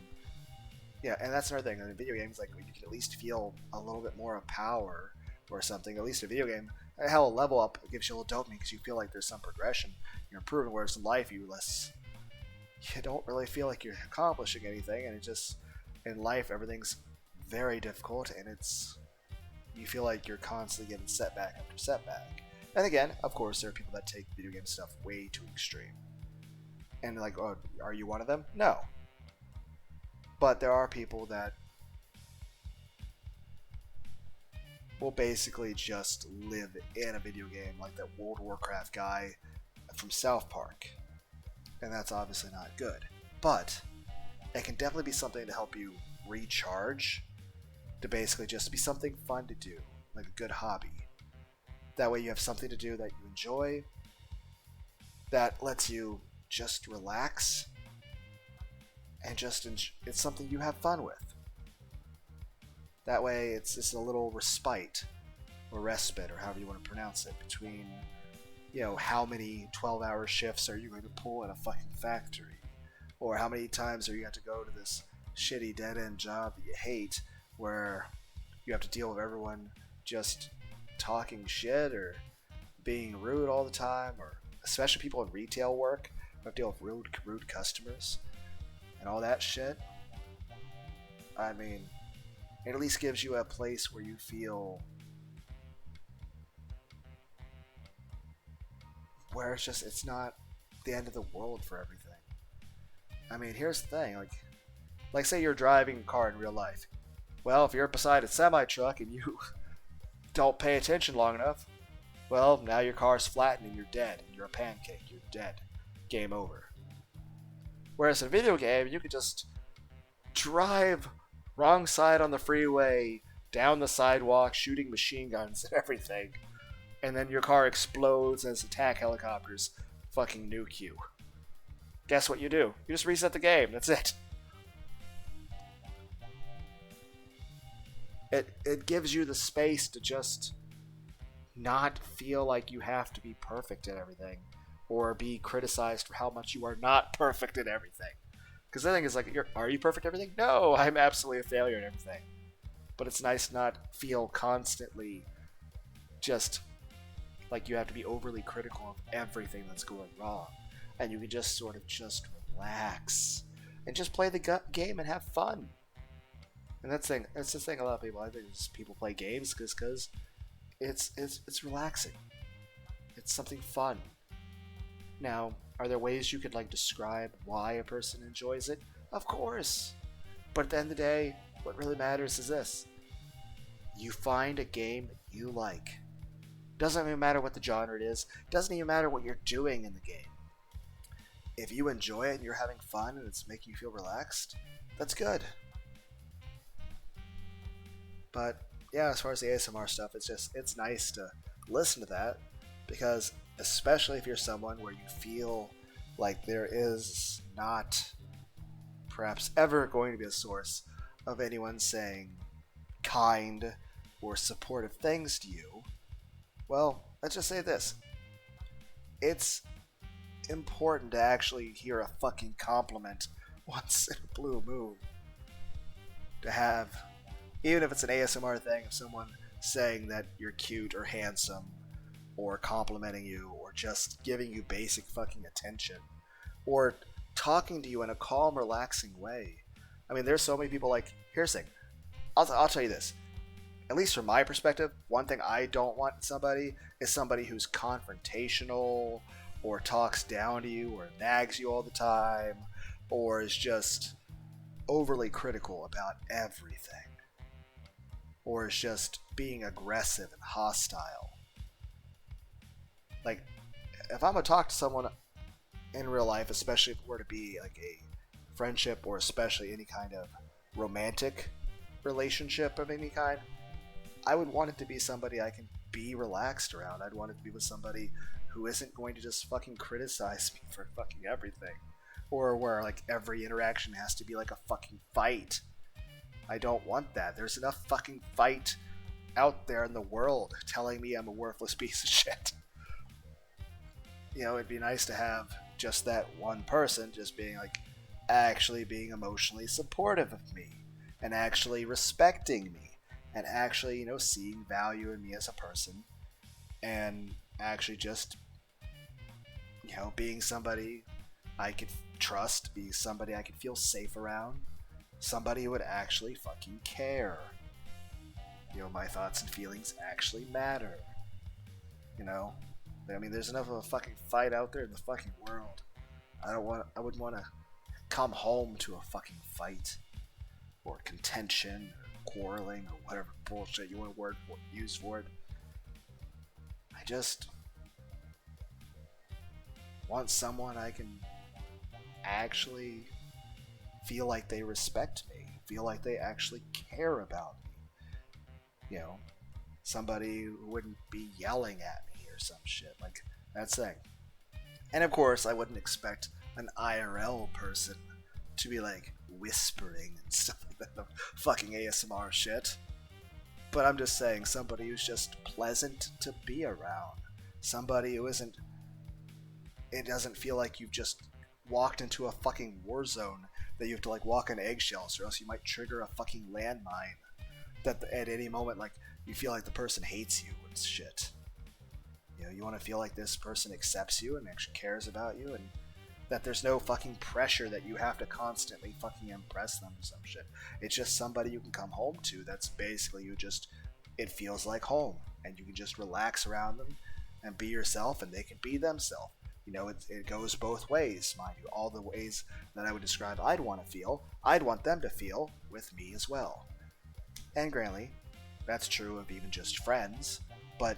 Yeah, and that's another thing. In video games, like, you can at least feel a little bit more of power or something. At least a video game, hell, a level up gives you a little dopamine because you feel like there's some progression. You're improving, whereas in life, you don't really feel like you're accomplishing anything, and in life, everything's very difficult, and you feel like you're constantly getting setback after setback. And again, of course, there are people that take video game stuff way too extreme. And like, oh, are you one of them? No. But there are people that will basically just live in a video game, like that World of Warcraft guy from South Park. And that's obviously not good. But it can definitely be something to help you recharge, to basically just be something fun to do, like a good hobby. That way you have something to do that you enjoy, that lets you just relax, and it's something you have fun with. That way it's just a little respite, or respite, or however you want to pronounce it, between, how many 12-hour shifts are you going to pull in a fucking factory, or how many times are you going to go to this shitty dead-end job that you hate, where you have to deal with everyone just talking shit or being rude all the time, or especially people in retail work who have to deal with rude customers and all that shit. I mean, it at least gives you a place where you feel where it's not the end of the world for everything. I mean, here's the thing, like say you're driving a car in real life. Well, if you're beside a semi-truck and you don't pay attention long enough, well, now your car's flattened and you're dead. You're a pancake. You're dead. Game over. Whereas in a video game, you could just drive wrong side on the freeway, down the sidewalk, shooting machine guns and everything, and then your car explodes as attack helicopters fucking nuke you. Guess what you do? You just reset the game. That's it. It gives you the space to just not feel like you have to be perfect at everything, or be criticized for how much you are not perfect at everything. Because the thing is, like, are you perfect at everything? No, I'm absolutely a failure at everything. But it's nice to not feel constantly just like you have to be overly critical of everything that's going wrong. And you can just sort of just relax and just play the game and have fun. And that's the thing a lot of people, I think, is people play games because it's relaxing. It's something fun. Now, are there ways you could describe why a person enjoys it? Of course. But at the end of the day, what really matters is this. You find a game that you like. Doesn't even matter what the genre it is. Doesn't even matter what you're doing in the game. If you enjoy it and you're having fun and it's making you feel relaxed, that's good. But yeah, as far as the ASMR stuff, it's nice to listen to that, because especially if you're someone where you feel like there is not perhaps ever going to be a source of anyone saying kind or supportive things to you, well, let's just say this. It's important to actually hear a fucking compliment once in a blue moon. To have, even if it's an ASMR thing, of someone saying that you're cute or handsome, or complimenting you, or just giving you basic fucking attention, or talking to you in a calm, relaxing way. I mean, there's so many people here's the thing. I'll tell you this. At least from my perspective, one thing I don't want in somebody is somebody who's confrontational, or talks down to you, or nags you all the time, or is just overly critical about everything, or is just being aggressive and hostile. Like, if I'm gonna talk to someone in real life, especially if it were to be like a friendship or especially any kind of romantic relationship of any kind, I would want it to be somebody I can be relaxed around. I'd want it to be with somebody who isn't going to just fucking criticize me for fucking everything, or where like every interaction has to be like a fucking fight. I don't want that. There's enough fucking fight out there in the world telling me I'm a worthless piece of shit. You know, it'd be nice to have just that one person just being like, actually being emotionally supportive of me, and actually respecting me, and actually, you know, seeing value in me as a person, and actually just, you know, being somebody I could trust, being somebody I could feel safe around, somebody who would actually fucking care. You know, my thoughts and feelings actually matter. You know? I mean, there's enough of a fucking fight out there in the fucking world. I wouldn't want to come home to a fucking fight, or contention, or quarreling, or whatever bullshit you want to use for it. I just want someone I can actually feel like they respect me, feel like they actually care about me. You know, somebody who wouldn't be yelling at me or some shit, like that thing. And of course, I wouldn't expect an IRL person to be like whispering and stuff like that, the fucking ASMR shit. But I'm just saying, somebody who's just pleasant to be around. Somebody who isn't. It doesn't feel like you've just walked into a fucking war zone that you have to like walk on eggshells, or else you might trigger a fucking landmine. That at any moment, like, you feel like the person hates you and shit. You know, you want to feel like this person accepts you and actually cares about you, and that there's no fucking pressure that you have to constantly fucking impress them or some shit. It's just somebody you can come home to. That's basically it feels like home, and you can just relax around them and be yourself, and they can be themselves. You know, it goes both ways, mind you. All the ways that I would describe I'd want to feel, I'd want them to feel with me as well. And granted, that's true of even just friends, but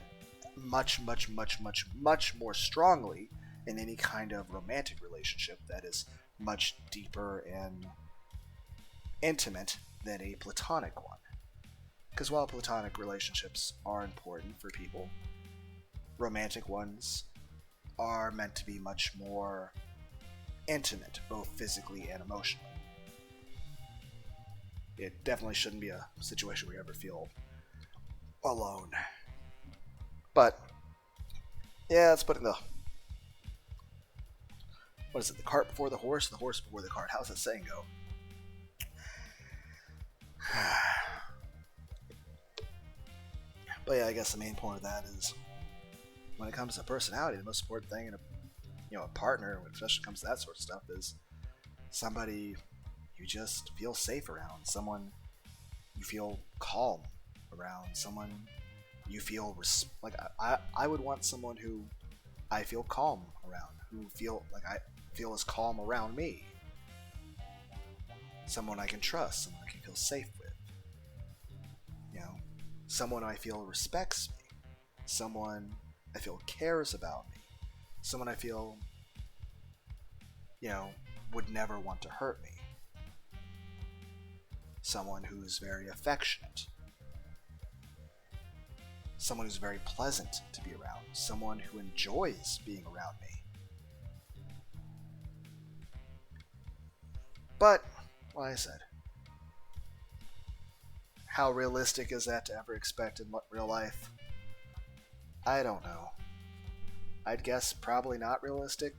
much, much, much, much, much more strongly in any kind of romantic relationship that is much deeper and intimate than a platonic one. Because while platonic relationships are important for people, romantic ones are meant to be much more intimate, both physically and emotionally. It definitely shouldn't be a situation where you ever feel alone. But yeah, let's put in the cart before the horse before the cart. How's that saying go? But yeah, I guess the main point of that is, when it comes to personality, the most important thing in a partner, especially when it comes to that sort of stuff, is somebody you just feel safe around, someone you feel calm around, someone you feel I would want someone who I feel calm around, who feel like I feel as calm around me, someone I can trust, someone I can feel safe with, you know, someone I feel respects me, someone I feel cares about me, someone I feel, you know, would never want to hurt me, someone who's very affectionate, someone who's very pleasant to be around, someone who enjoys being around me. But, like I said, how realistic is that to ever expect in real life? I don't know. I'd guess probably not realistic,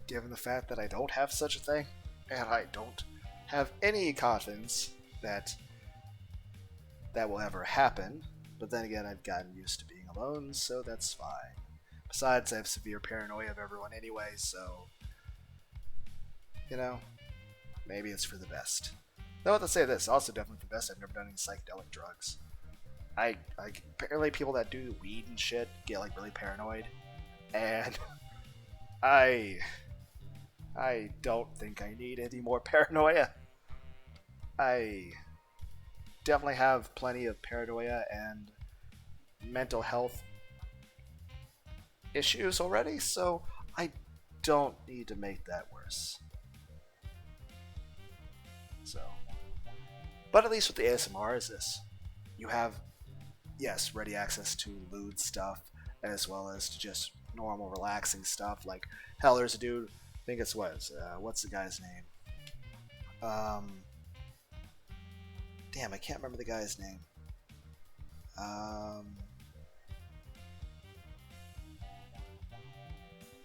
given the fact that I don't have such a thing, and I don't have any confidence that that will ever happen. But then again, I've gotten used to being alone, so that's fine. Besides, I have severe paranoia of everyone anyway, so, you know, maybe it's for the best. Though, to say this, also definitely for the best, I've never done any psychedelic drugs. Apparently people that do weed and shit get, like, really paranoid, and I don't think I need any more paranoia. I definitely have plenty of paranoia and mental health issues already, so I don't need to make that worse. So, but at least with the ASMR is this: you have, yes, ready access to lewd stuff as well as to just normal relaxing stuff. Like, hell, there's a dude, I think it's what's the guy's name? Damn, I can't remember the guy's name.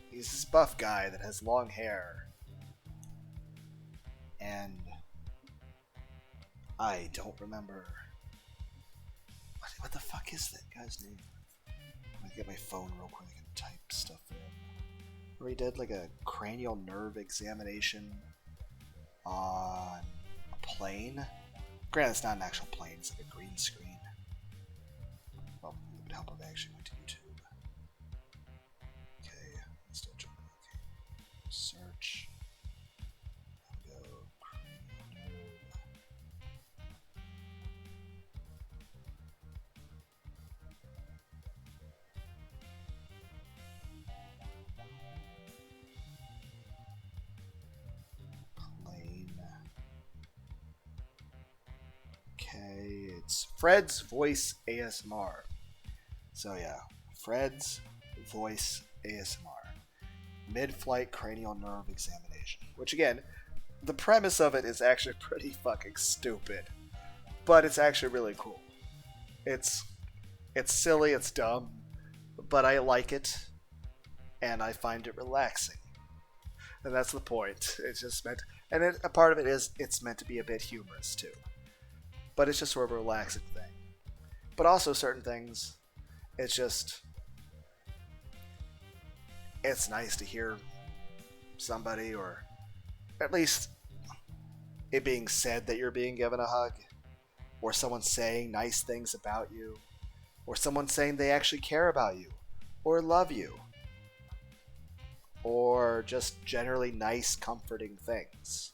He's this buff guy that has long hair. And I don't remember. What the fuck is that guy's name? I'm gonna get my phone real quick and type stuff in. Where he did like a cranial nerve examination on a plane. Granted, it's not an actual plane, it's like a green screen. Well, it would help if I actually went to YouTube. Okay, let's still try. Okay. Search. And go cranial nerve. Plane. Okay, it's Fred's Voice ASMR. So yeah, Fred's Voice ASMR. Mid-flight cranial nerve examination. Which again, the premise of it is actually pretty fucking stupid. But it's actually really cool. It's silly, it's dumb, but I like it, and I find it relaxing. And that's the point. It's just meant, and a part of it is it's meant to be a bit humorous too. But it's just sort of a relaxing thing. But also certain things, it's nice to hear somebody, or at least it being said that you're being given a hug, or someone saying nice things about you, or someone saying they actually care about you, or love you, or just generally nice, comforting things.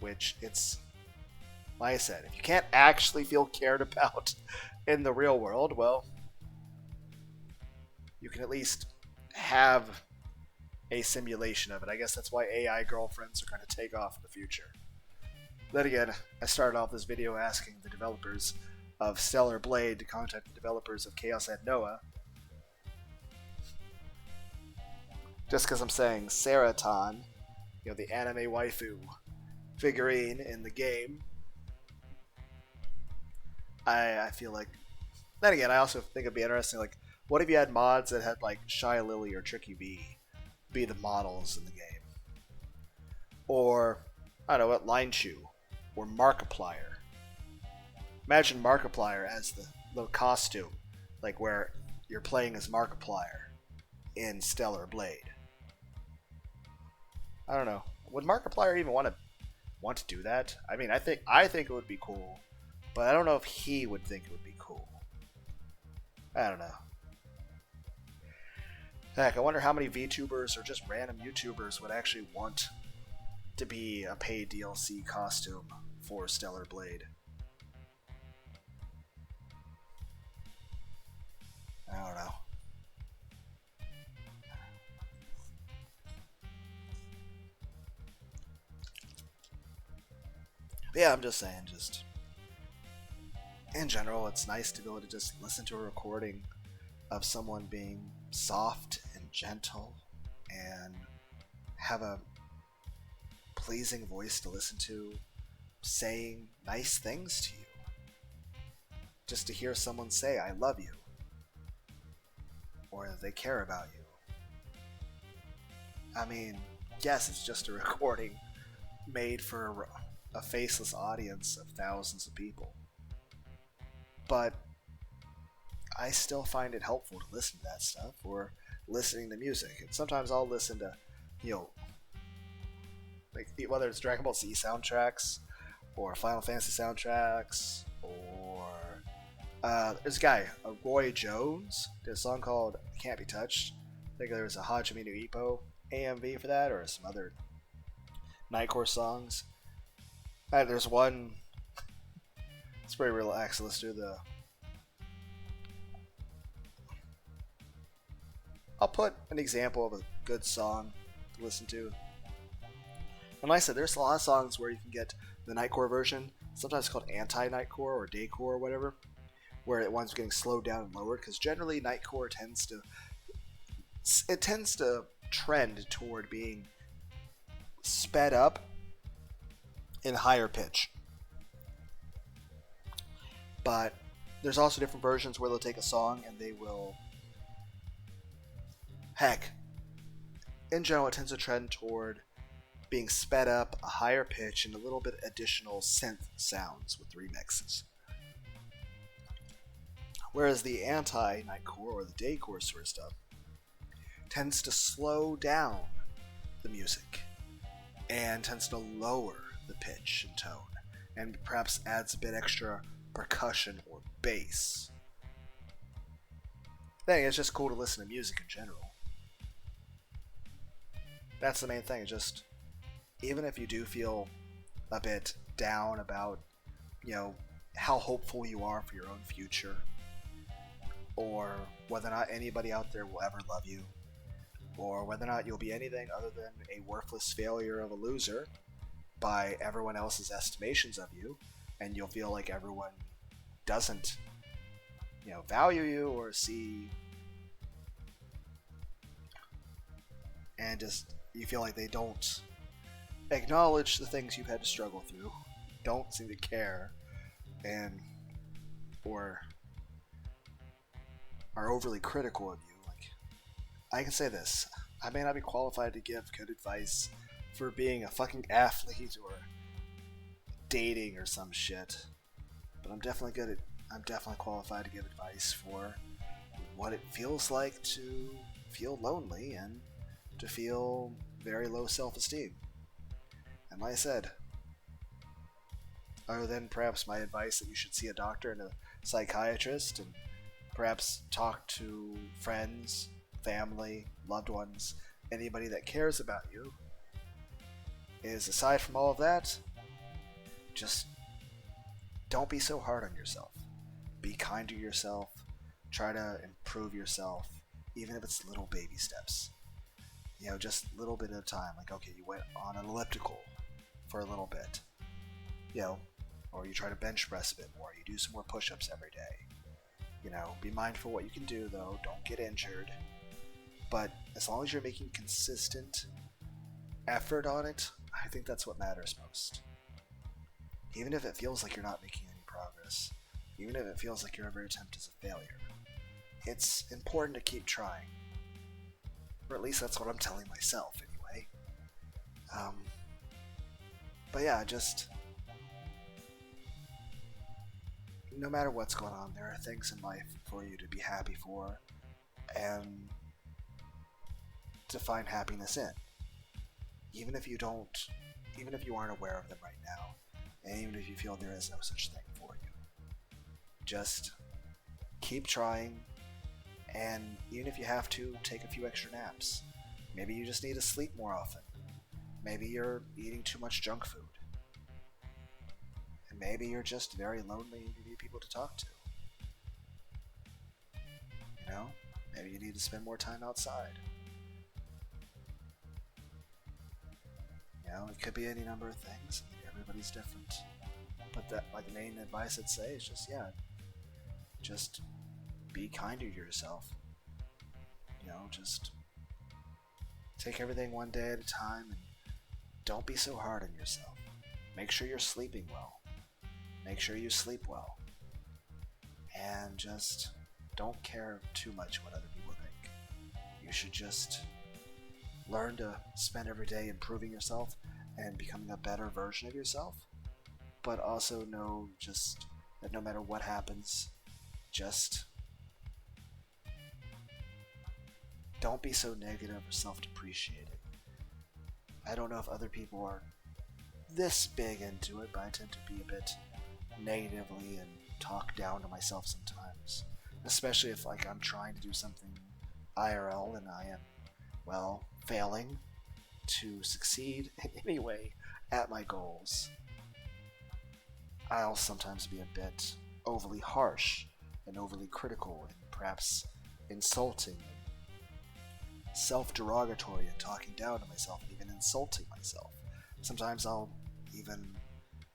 Which it's, like I said, if you can't actually feel cared about in the real world, well, you can at least have a simulation of it. I guess that's why AI girlfriends are going to take off in the future. Then again, I started off this video asking the developers of Stellar Blade to contact the developers of Chaos and Noah. Just because I'm saying Seraton, the anime waifu figurine in the game, I feel like. Then again, I also think it'd be interesting, like, what if you had mods that had, like, Shy Lily or Tricky V be the models in the game? Or, I don't know what, Line Chew, or Markiplier. Imagine Markiplier as the little costume, like where you're playing as Markiplier in Stellar Blade. I don't know. Would Markiplier even want to do that? I mean, I think it would be cool, but I don't know if he would think it would be cool. I don't know. Heck, I wonder how many VTubers or just random YouTubers would actually want to be a paid DLC costume for Stellar Blade. I don't know. But yeah, I'm just saying, just in general, it's nice to be able to just listen to a recording of someone being soft and gentle and have a pleasing voice to listen to, saying nice things to you. Just to hear someone say, I love you, or they care about you. I mean, yes, it's just a recording made for a faceless audience of thousands of people. But I still find it helpful to listen to that stuff, or listening to music. And sometimes I'll listen to, like, whether it's Dragon Ball Z soundtracks, or Final Fantasy soundtracks, or there's a guy, Roy Jones, did a song called Can't Be Touched, think there was a Hajime no Ippo AMV for that, or some other Nightcore songs. There's one. It's pretty relaxed. Let's do the. I'll put an example of a good song to listen to. And like I said, there's a lot of songs where you can get the Nightcore version. Sometimes it's called anti-Nightcore or Daycore or whatever, where it winds up getting slowed down and lowered. Because generally, Nightcore tends to trend toward being sped up in higher pitch. But there's also different versions where they'll take a song and they will. Heck, in general, it tends to trend toward being sped up, a higher pitch, and a little bit additional synth sounds with remixes. Whereas the anti-Nightcore or the Daycore sort of stuff tends to slow down the music and tends to lower the pitch and tone, and perhaps adds a bit extra percussion or bass. I think it's just cool to listen to music in general. That's the main thing. Just even if you do feel a bit down about, how hopeful you are for your own future, or whether or not anybody out there will ever love you, or whether or not you'll be anything other than a worthless failure of a loser by everyone else's estimations of you, and you'll feel like everyone doesn't, value you or see, and just you feel like they don't acknowledge the things you've had to struggle through, don't seem to care, or are overly critical of you. Like, I can say this: I may not be qualified to give good advice for being a fucking athlete or dating or some shit, but I'm definitely qualified to give advice for what it feels like to feel lonely and to feel very low self-esteem. And like I said, other than perhaps my advice that you should see a doctor and a psychiatrist and perhaps talk to friends, family, loved ones, anybody that cares about you, is aside from all of that, just don't be so hard on yourself. Be kind to yourself. Try to improve yourself, even if it's little baby steps. Just a little bit at a time. Like, okay, you went on an elliptical for a little bit, or you try to bench press a bit more. You do some more push-ups every day. Be mindful what you can do, though. Don't get injured. But as long as you're making consistent effort on it, I think that's what matters most. Even if it feels like you're not making any progress, even if it feels like your every attempt is a failure, it's important to keep trying. Or at least that's what I'm telling myself, anyway. But yeah, just no matter what's going on, there are things in life for you to be happy for and to find happiness in. Even if you aren't aware of them right now, and even if you feel there is no such thing for you. Just keep trying, and even if you have to, take a few extra naps. Maybe you just need to sleep more often. Maybe you're eating too much junk food. And maybe you're just very lonely and you need people to talk to. Maybe you need to spend more time outside. It could be any number of things. Everybody's different. But the main advice I'd say is just be kinder to yourself. Just take everything one day at a time and don't be so hard on yourself. Make sure you're sleeping well. Make sure you sleep well. And just don't care too much what other people think. You should just learn to spend every day improving yourself and becoming a better version of yourself. But also know just that no matter what happens, just don't be so negative or self-depreciating. I don't know if other people are this big into it, but I tend to be a bit negatively and talk down to myself sometimes. Especially if I'm trying to do something IRL and I am well, failing to succeed in any way at my goals. I'll sometimes be a bit overly harsh and overly critical and perhaps insulting and self-derogatory and talking down to myself and even insulting myself. Sometimes I'll even,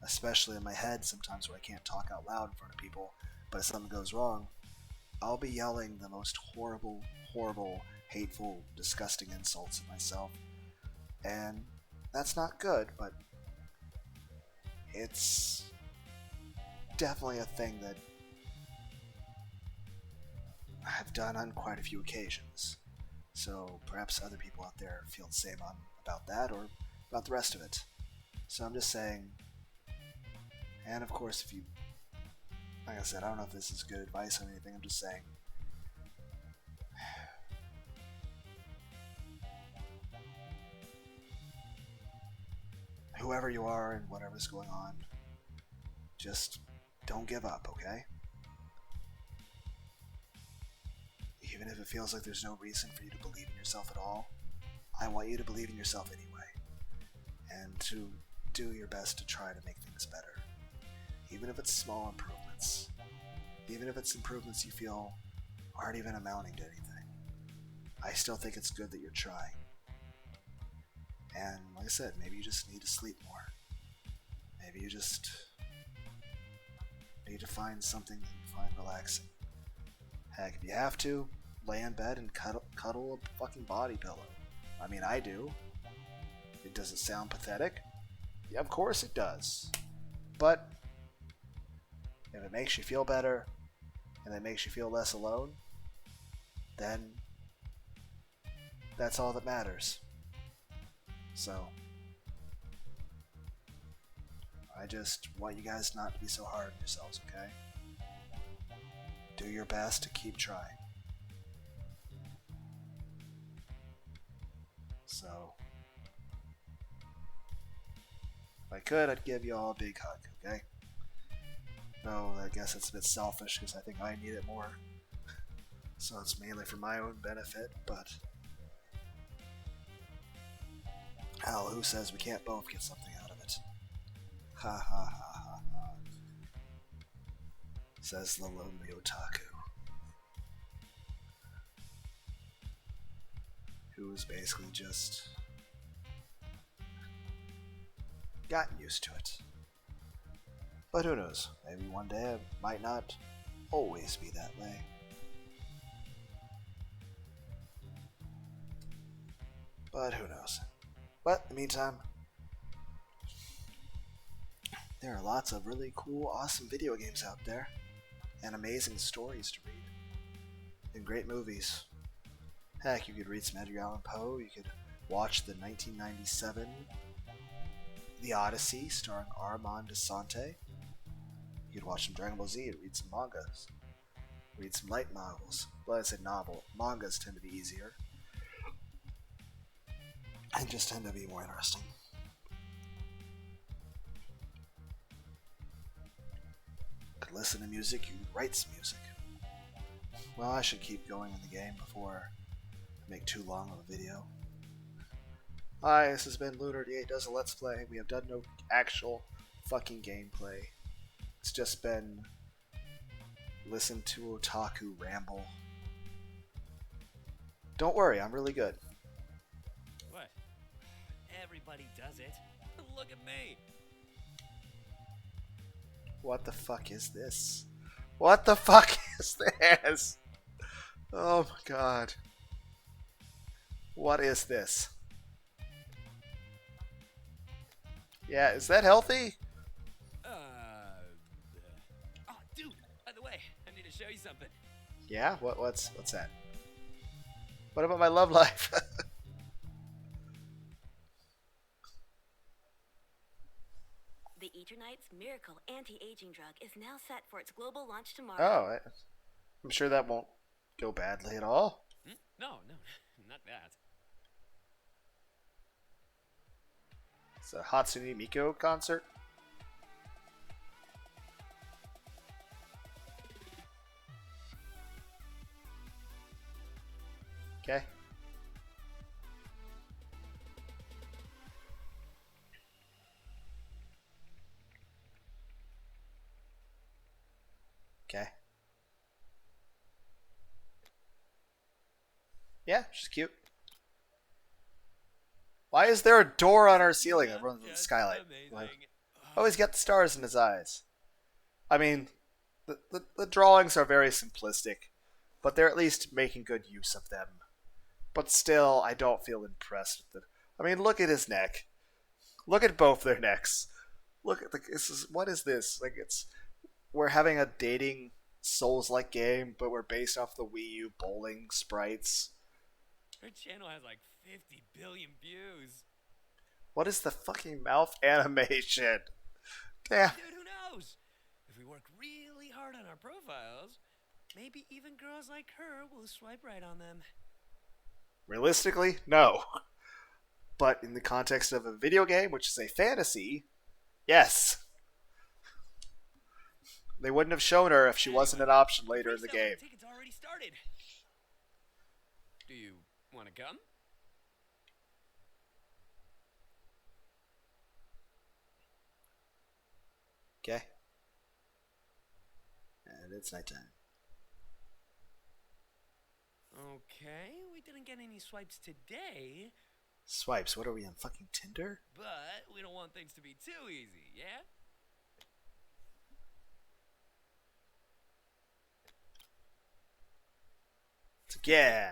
especially in my head, sometimes where I can't talk out loud in front of people, but if something goes wrong, I'll be yelling the most horrible, hateful, disgusting insults at myself. And that's not good, but it's definitely a thing that I've done on quite a few occasions. So perhaps other people out there feel the same about that or about the rest of it. So I'm just saying, and of course if you, like I said, I don't know if this is good advice or anything, I'm just saying, whoever you are and whatever's going on, just don't give up, okay? Even if it feels like there's no reason for you to believe in yourself at all, I want you to believe in yourself anyway. And to do your best to try to make things better. Even if it's small improvements. Even if it's improvements you feel aren't even amounting to anything. I still think it's good that you're trying. And like I said, maybe you just need to sleep more. Maybe you just need to find something that you find relaxing. Heck, if you have to, lay in bed and cuddle a fucking body pillow. I mean, I do. Does it sound pathetic? Yeah, of course it does. But if it makes you feel better and it makes you feel less alone, then that's all that matters. So I just want you guys not to be so hard on yourselves, okay? Do your best to keep trying. So if I could, I'd give you all a big hug, okay? No, I guess it's a bit selfish because I think I need it more. So it's mainly for my own benefit, but hell, who says we can't both get something out of it? Ha ha ha ha ha. Says the lonely otaku. Who is basically just gotten used to it. But who knows? Maybe one day it might not always be that way. But who knows? But in the meantime, there are lots of really cool, awesome video games out there, and amazing stories to read, and great movies. Heck, you could read some Edgar Allan Poe, you could watch the 1997 The Odyssey starring Armand Desante. You could watch some Dragon Ball Z, read some mangas, read some light novels. Well, I said novel. Mangas tend to be easier and just tend to be more interesting. You could listen to music, you could write some music. Well, I should keep going in the game before I make too long of a video. Hi, this has been Lunar D8 does a Let's Play. We have done no actual fucking gameplay. It's just been listen to otaku ramble. Don't worry, I'm really good. What? Everybody does it. Look at me. What the fuck is this? What the fuck is this? Oh my god. What is this? Yeah, is that healthy? Oh, dude, by the way, I need to show you something. Yeah? What's that? What about my love life? The Eternights Miracle Anti-Aging Drug is now set for its global launch tomorrow. Oh, I'm sure that won't go badly at all. No, not that. It's a Hatsune Miku concert. Okay. Yeah, she's cute. Why is there a door on our ceiling that runs to the skylight? Like, always got the stars in his eyes. I mean, the drawings are very simplistic, but they're at least making good use of them. But still, I don't feel impressed with it. I mean, look at his neck. Look at both their necks. Look at what is this? Like, we're having a dating Souls-like game, but we're based off the Wii U bowling sprites. Her channel has like 50 billion views. What is the fucking mouth animation? Damn. Dude, who knows? If we work really hard on our profiles, maybe even girls like her will swipe right on them. Realistically, no. But in the context of a video game, which is a fantasy, yes. They wouldn't have shown her if she wasn't an option later in the game. Tickets already started. Do you want to come? Okay. And it's nighttime. Okay, we didn't get any swipes today. Swipes? What are we on, fucking Tinder? But we don't want things to be too easy, yeah? Yeah.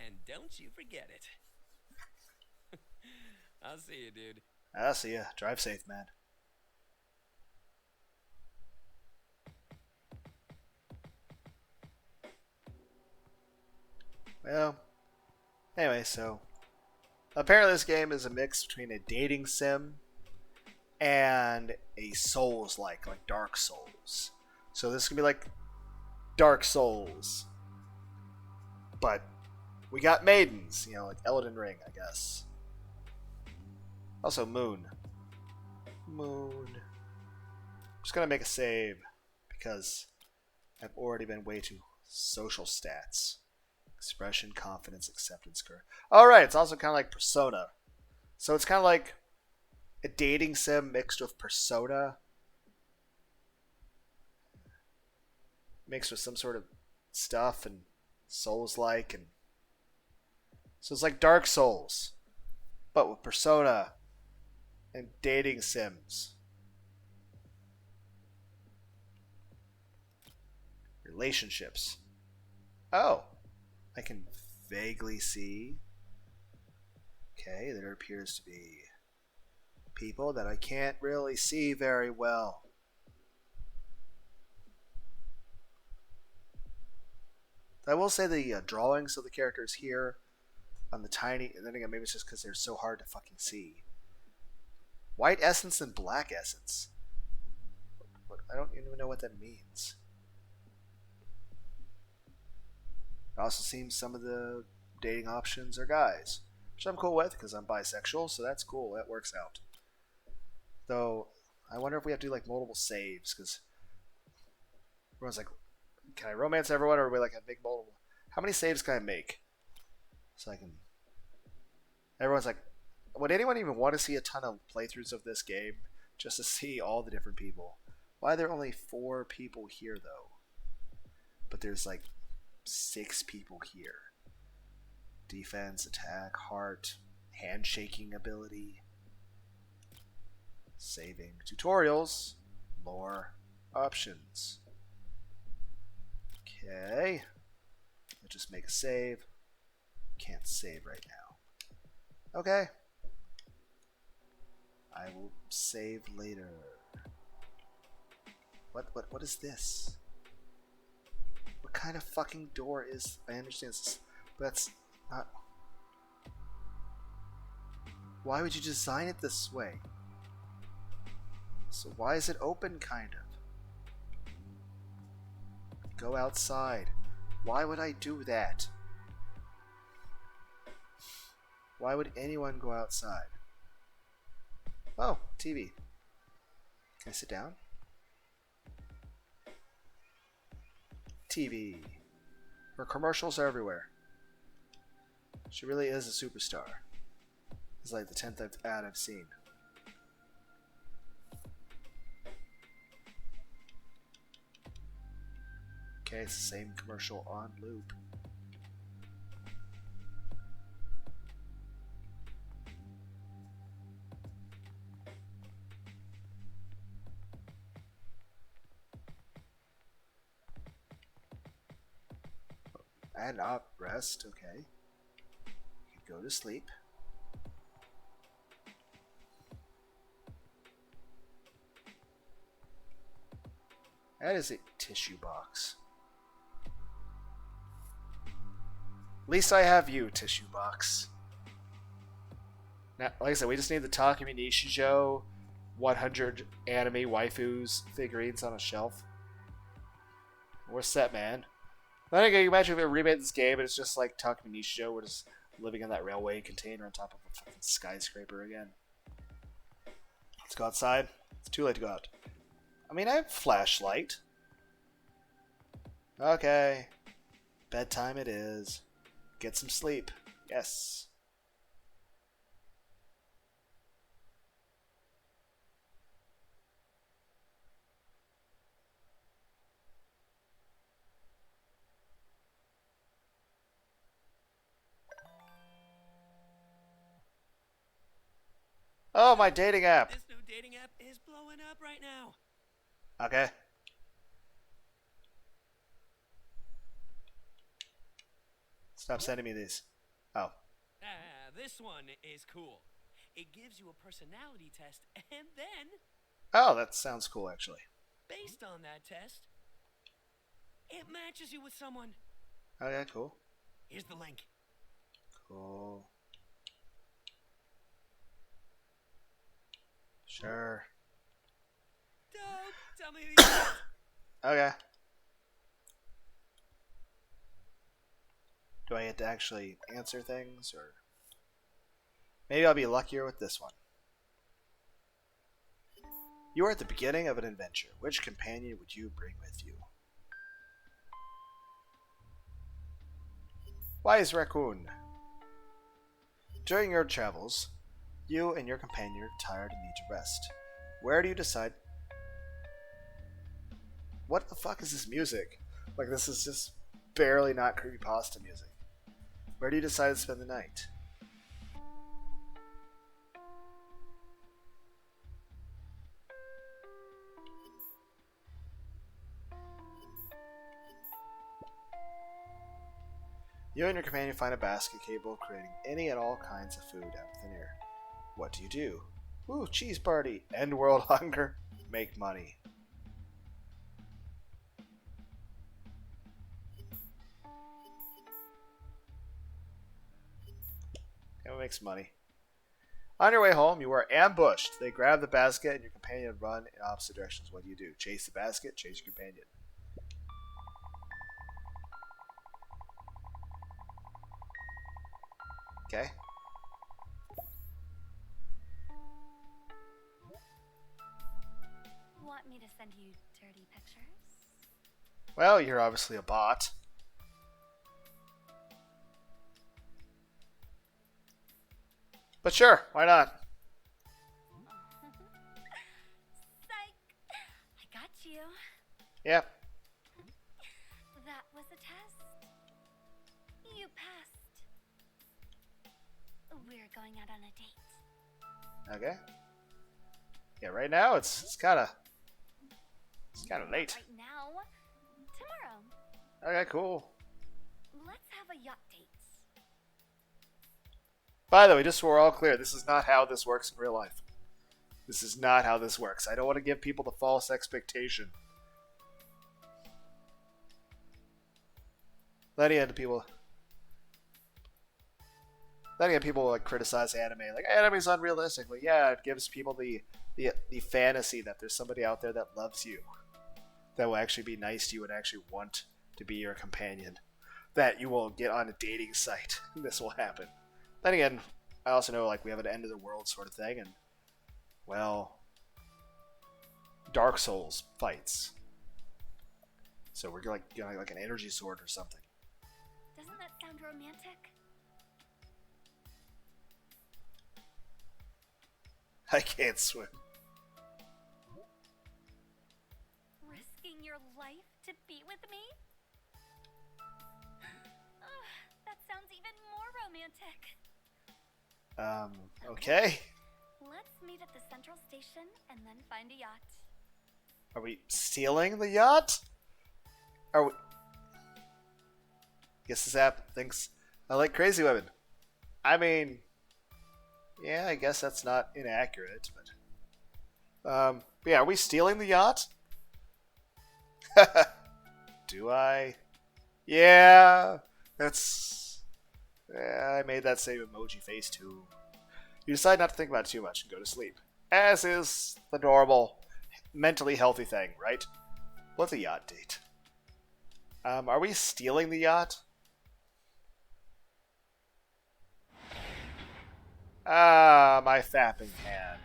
And don't you forget it. I'll see you, dude. I'll see ya. Drive safe, man. Well, anyway, so apparently this game is a mix between a dating sim and a Souls-like Dark Souls. So this is gonna be like Dark Souls, but we got maidens, you know, like Elden Ring, I guess. Also, Moon. I'm just gonna make a save because I've already been way too social stats. Expression, confidence, acceptance, curve. Alright, it's also kind of like Persona. So it's kind of like a dating sim mixed with Persona. Mixed with some sort of stuff and Souls-like. And so it's like Dark Souls, but with Persona and dating sims. Relationships. Oh. I can vaguely see. Okay, there appears to be people that I can't really see very well. I will say the drawings of the characters here on the tiny, and then again, maybe it's just because they're so hard to fucking see. White essence and black essence. I don't even know what that means. It also seems some of the dating options are guys, which I'm cool with because I'm bisexual, so that's cool. That works out. Though, I wonder if we have to do like multiple saves because everyone's like, can I romance everyone or are we like a big multiple? How many saves can I make? So I can. Everyone's like, would anyone even want to see a ton of playthroughs of this game just to see all the different people? Why are there only 4 people here though? But there's like 6 people here. Defense, attack, heart, handshaking ability, saving, tutorials, lore, options. Okay. Let's just make a save. Can't save right now. Okay. I will save later. What is this? What kind of fucking door is... I understand this, but that's not... Why would you design it this way? So why is it open, kind of? Go outside. Why would I do that? Why would anyone go outside? Oh, TV. Can I sit down? TV. Her commercials are everywhere. She really is a superstar. It's like the 10th ad I've seen. Okay, it's the same commercial on loop. And up, rest, okay. You can go to sleep. That is a tissue box. At least I have you, tissue box. Now, like I said, we just need the Takumi Nishijo 100 anime waifus figurines on a shelf. We're set, man. Then again, you imagine if we remade this game and it's just like Takumi Nishijo, we're just living in that railway container on top of a fucking skyscraper again. Let's go outside. It's too late to go out. I mean, I have a flashlight. Okay. Bedtime it is. Get some sleep. Yes. Oh, my dating app. This new dating app is blowing up right now. Okay. Stop sending me these. Oh. This one is cool. It gives you a personality test, and then, Oh, that sounds cool, actually. based on that test, it matches you with someone. Okay, cool. Here's the link. Cool. Sure. Dope. Tell me the answer. Okay. Do I get to actually answer things, or maybe I'll be luckier with this one? You are at the beginning of an adventure. Which companion would you bring with you? Wise Raccoon. During your travels, you and your companion are tired and need to rest. Where do you decide? What the fuck is this music? Like, this is just barely not creepypasta music. Where do you decide to spend the night? You and your companion find a basket capable of creating any and all kinds of food out of thin air. What do you do? Ooh, cheese party! End world hunger. Make money. And what makes money? On your way home, you are ambushed. They grab the basket and your companion run in opposite directions. What do? Chase the basket, chase your companion. Okay. Want me to send you dirty pictures? Well, you're obviously a bot. But sure, why not? Psych! I got you. Yeah. That was a test. You passed. We're going out on a date. Okay. Yeah, right now it's kind of late. Right now. Tomorrow. Okay, cool. Let's have a yacht date. By the way, just so we're all clear, this is not how this works in real life. This is not how this works. I don't want to give people the false expectation. Then again, people like criticize anime, like anime's unrealistic. Like, yeah, it gives people the fantasy that there's somebody out there that loves you, that will actually be nice to you and actually want to be your companion, that you will get on a dating site. This will happen. Then again, I also know, like, we have an end of the world sort of thing, and, well, Dark Souls fights. So we're like getting like an energy sword or something. Doesn't that sound romantic? I can't swim. Risking your life to be with me? That sounds even more romantic. Okay. Let's meet at the central station and then find a yacht. Are we stealing the yacht? Are we... Guess this app thinks I like crazy women. I mean, yeah, I guess that's not inaccurate, but yeah, are we stealing the yacht? Do I? Yeah, that's. Yeah, I made that same emoji face too. You decide not to think about it too much and go to sleep, as is the normal, mentally healthy thing, right? What's a yacht date? Are we stealing the yacht? Ah, my fapping hand.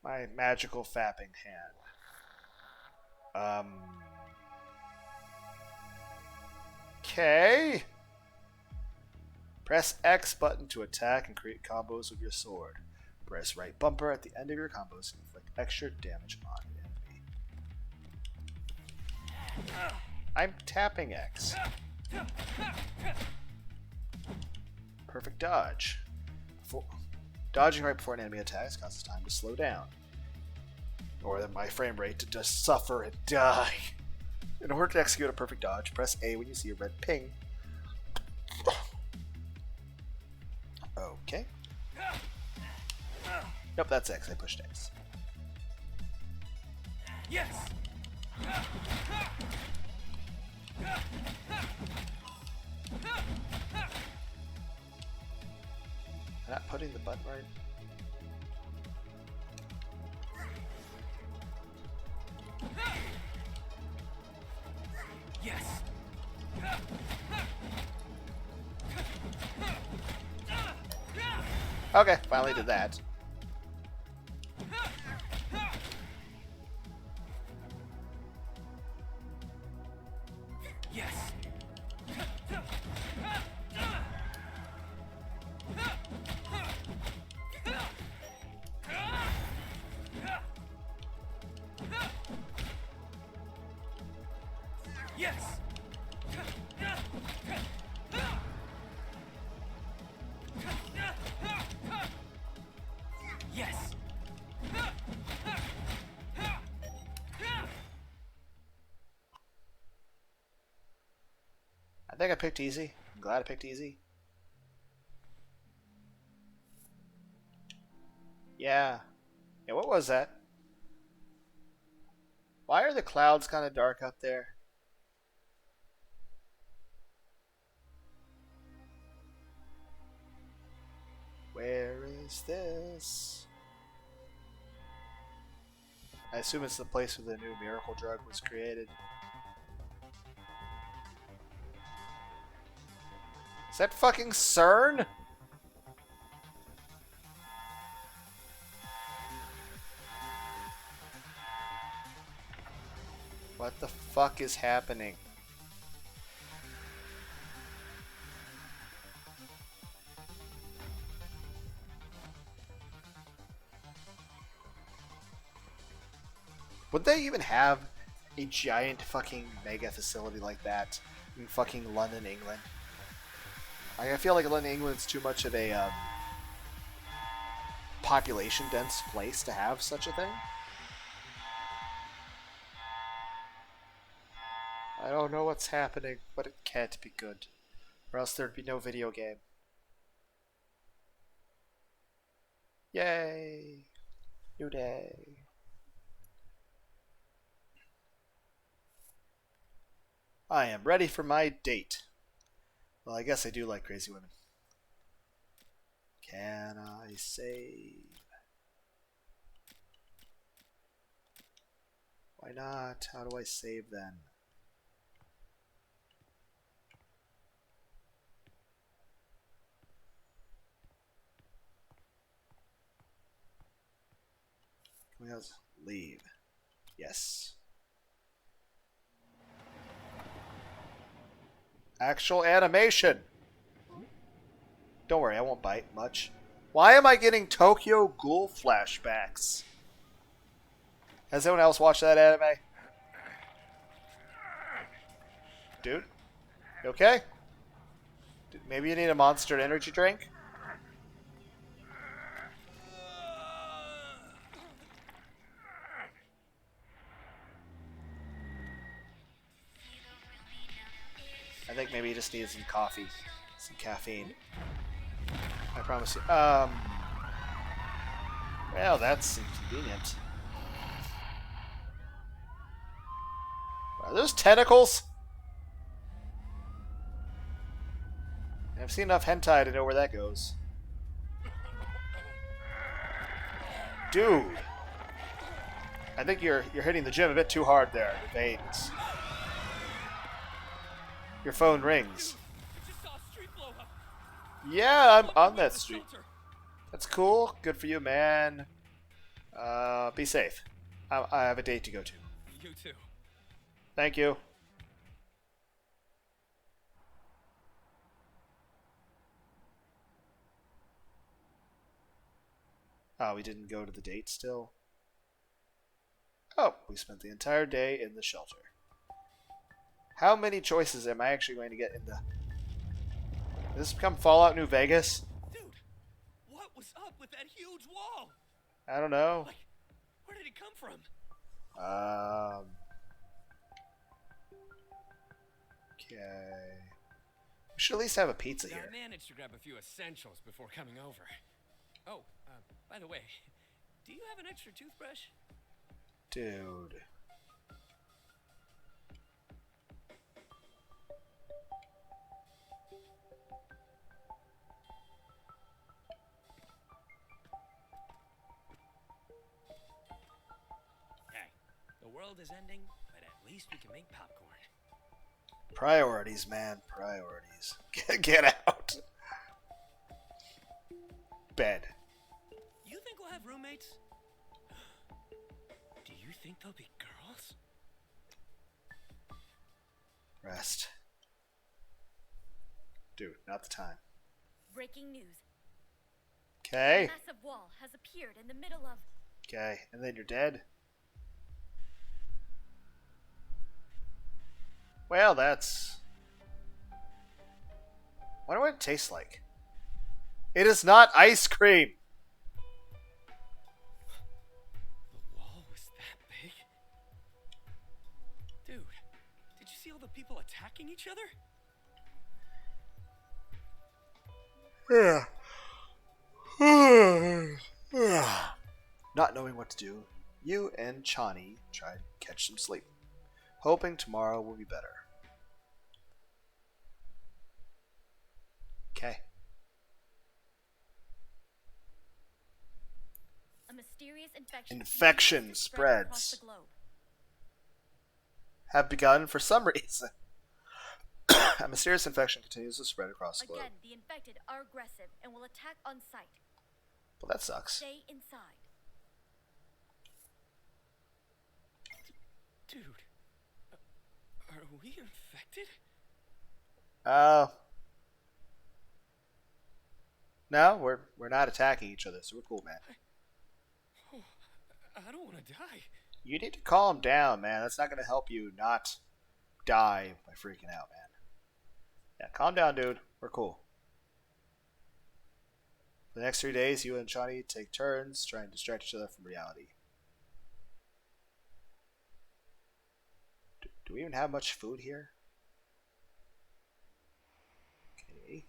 My magical fapping hand. Okay. Press X button to attack and create combos with your sword. Press right bumper at the end of your combos to inflict extra damage on an enemy. I'm tapping X. Perfect dodge. Dodging right before an enemy attacks causes time to slow down, or my frame rate to just suffer and die. In order to execute a perfect dodge, press A when you see a red ping. Okay. Nope, that's X. I pushed X. Yes. I'm not putting the button right. Yes. Okay, finally did that. Yes. Yes. Yes. I think I picked easy. I'm glad I picked easy. Yeah. Yeah, what was that? Why are the clouds kind of dark up there? Where is this? I assume it's the place where the new miracle drug was created. Is that fucking CERN? What the fuck is happening? Would they even have a giant fucking mega facility like that in fucking London, England? I feel like London, England's too much of a population-dense place to have such a thing. I don't know what's happening, but it can't be good. Or else there'd be no video game. Yay! New day. I am ready for my date. Well, I guess I do like crazy women. Can I save? Why not? How do I save then? Let's leave. Yes. Actual animation. Don't worry, I won't bite much. Why am I getting Tokyo Ghoul flashbacks? Has anyone else watched that anime? Dude? You okay? Maybe you need a Monster Energy drink? I think maybe he just needs some coffee, some caffeine. I promise you. Well, that's inconvenient. Are those tentacles? I've seen enough hentai to know where that goes. Dude! I think you're hitting the gym a bit too hard there, the veins. Your phone rings. Yeah, I'm on that street. That's cool. Good for you, man. Be safe. I have a date to go to. You too. Thank you. Oh, we didn't go to the date still? Oh, we spent the entire day in the shelter. How many choices am I actually going to get in the... Does this become Fallout New Vegas? Dude, what was up with that huge wall? I don't know. Like, where did it come from? Okay. We should at least have a pizza here. I managed to grab a few essentials before coming over. Oh, by the way, do you have an extra toothbrush? Dude. Hey, the world is ending, but at least we can make popcorn. Priorities, man. Priorities. Get out. Bed. You think we'll have roommates? Do you think they'll be girls? Rest. Dude, not the time. Breaking news. Okay. A massive wall has appeared in the middle of... Okay, and then you're dead? Well, that's... I wonder what it tastes like. It is not ice cream! The wall was that big? Dude, did you see all the people attacking each other? Not knowing what to do, you and Chani try to catch some sleep, hoping tomorrow will be better. Okay. A mysterious infection Infection spread across spreads. the globe. Have begun for some reason. A mysterious infection continues to spread across the globe. Again, the infected are aggressive and will attack on sight. Well, that sucks. Stay inside. Dude, are we infected? No, we're not attacking each other, so we're cool, man. I don't want to die. You need to calm down, man. That's not going to help you not die by freaking out, man. Yeah, calm down, dude. We're cool. For the next 3 days, you and Chani take turns trying to distract each other from reality. Do we even have much food here? Okay.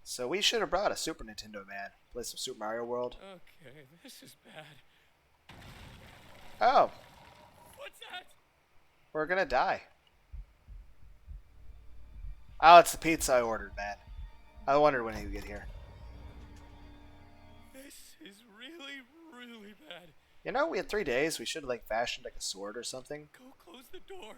So we should have brought a Super Nintendo, man. Play some Super Mario World. Okay, this is bad. Oh, What's that? we're gonna die. Oh, it's the pizza I ordered, man. I wondered when he would get here. This is really, really bad. You know, we had 3 days. We should have, like, fashioned, like, a sword or something. Go close the door.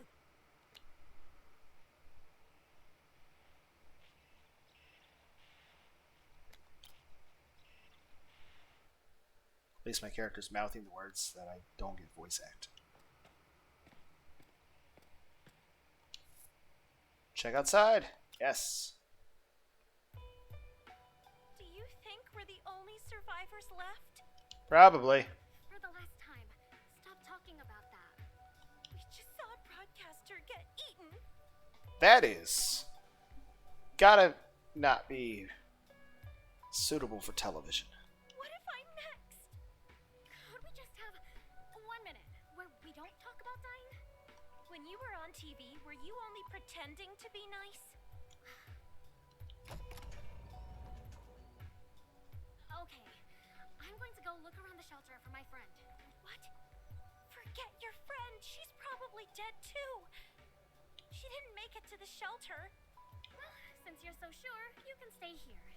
At least my character's mouthing the words that I don't get voice act. Check outside. Yes. Do you think we're the only survivors left? Probably. For the last time, stop talking about that. We just saw a broadcaster get eaten. That is gotta not be suitable for television. What if I'm next? Could we just have 1 minute where we don't talk about dying? When you were on TV, were you only pretending to be nice? Okay, I'm going to go look around the shelter for my friend. What? Forget your friend. She's probably dead too. She didn't make it to the shelter. Well, since you're so sure, you can stay here.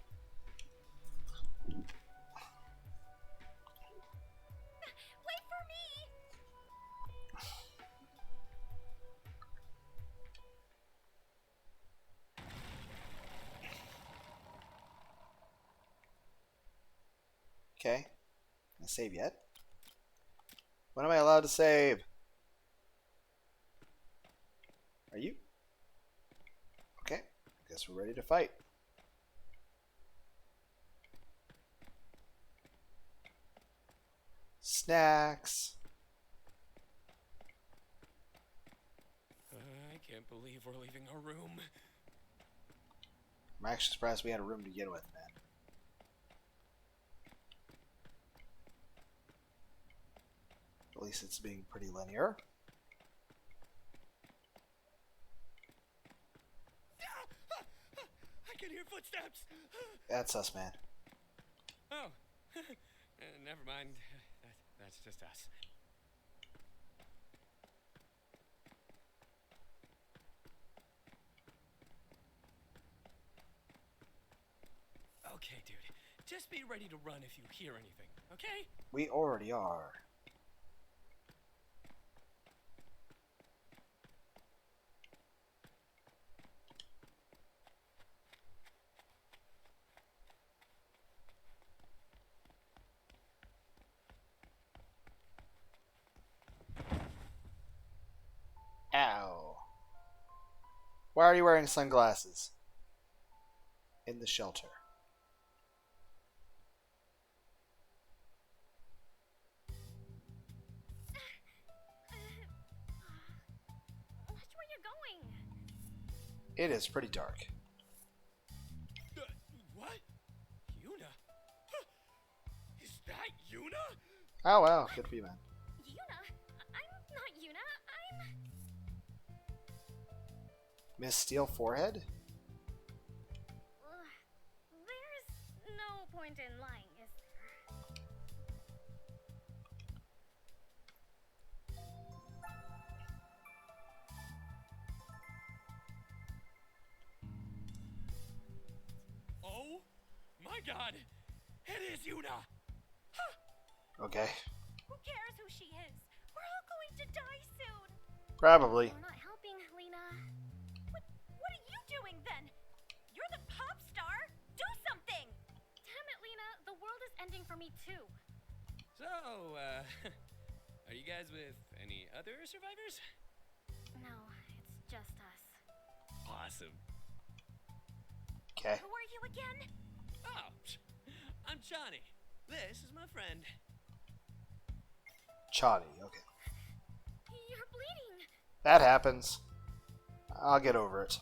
Wait for me! Okay. Can I save yet? When am I allowed to save? Are you? Okay. Guess we're ready to fight. Snacks. I can't believe we're leaving our room. I'm actually surprised we had a room to begin with, man. At least it's being pretty linear. I can hear footsteps. That's us, man. Oh, never mind. That's just us. Okay, dude. Just be ready to run if you hear anything, okay? We already are. Ow. Why are you wearing sunglasses? In the shelter. Watch where you're going. It is pretty dark. What? Yuna? Is that Yuna? Oh wow, good for you, man. Yuna? I'm not Yuna. I'm... Miss Steel Forehead? There's no point in lying, is there? Oh my god! It is Yuna! Okay. Who cares who she is? We're all going to die soon. Probably. You're not helping, Lena. What are you doing then? You're the pop star. Do something. Damn it, Lena. The world is ending for me too. So, are you guys with any other survivors? No, it's just us. Awesome. Okay. Who are you again? Oh, I'm Johnny. This is my friend. Chotty, okay. You're bleeding. That happens. I'll get over it.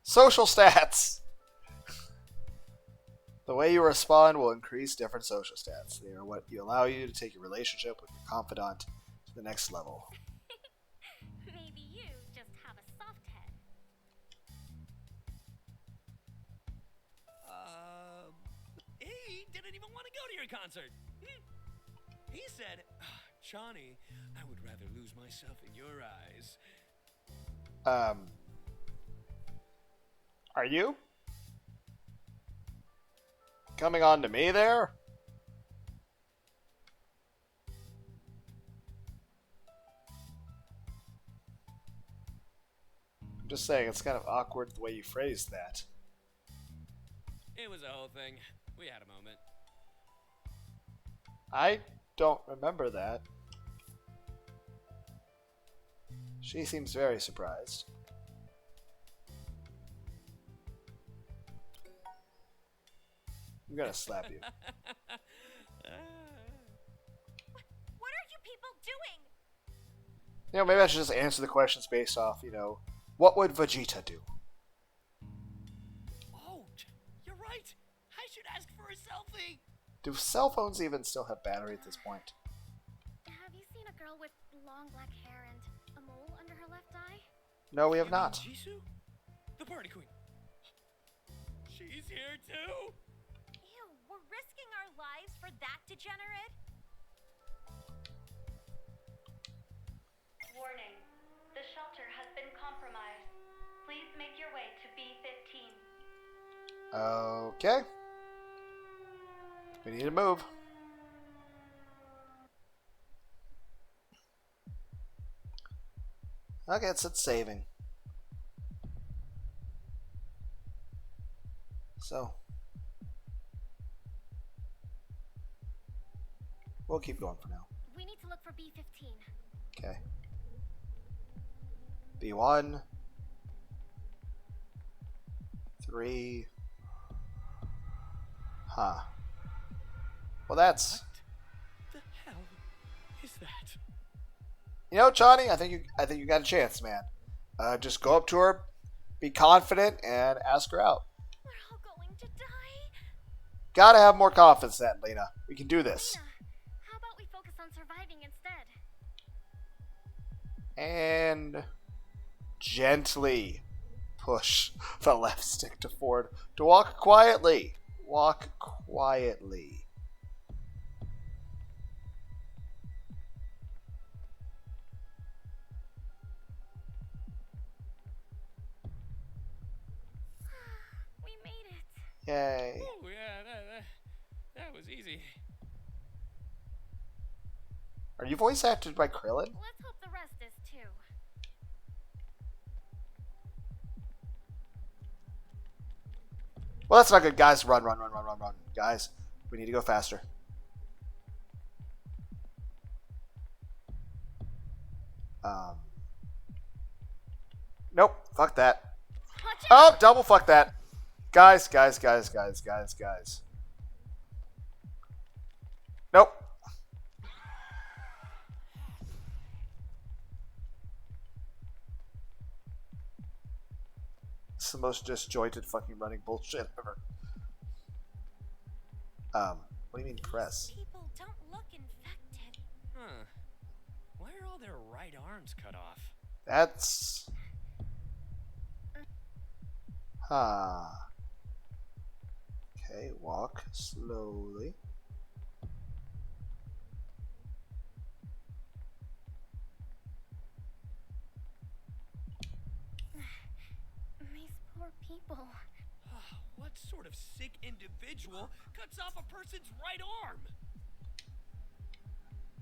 Social stats! The way you respond will increase different social stats. They are what you allow you to take your relationship with your confidant to the next level. Maybe you just have a soft head. He didn't even want to go to your concert. He said, Johnny, I would rather lose myself in your eyes. Are you? Coming on to me there? I'm just saying, it's kind of awkward the way you phrased that. It was a whole thing. We had a moment. I don't remember that. She seems very surprised. I'm gonna slap you. What are you people doing? You know, maybe I should just answer the questions based off, what would Vegeta do? Oh, you're right. I should ask for selfie. Do cell phones even still have battery at this point? Have you seen a girl with long black hair and a mole under her left eye? No, we have You mean not. Jisoo? The party queen. She's here too. Ew, we're risking our lives for that degenerate? Warning. The shelter has been compromised. Please make your way to B15. Okay. We need to move. Okay, it's saving. So, we'll keep going for now. We need to look for B15. Okay. B1. 3. Huh. Well, that's... What the hell is that? You know, Johnny, I think you got a chance, man. Just go up to her, be confident, and ask her out. We're all going to die. Gotta have more confidence then, Lena. We can do this. Lena, how about we focus on surviving instead? And gently push the left stick to forward to walk quietly. Walk quietly. We made it. Yay. Oh yeah, that was easy. Are you voice acted by Krillin? Let's hope the rest is too. Well, that's not good. Guys, run. Guys, we need to go faster. Nope. Fuck that. Watch Oh, out! double fuck that. Guys. Nope. It's the most disjointed fucking running bullshit ever. What do you mean press? People don't look infected. Huh. Why are all their right arms cut off? That's... Huh. Okay, walk slowly. These poor people. What sort of sick individual cuts off a person's right arm?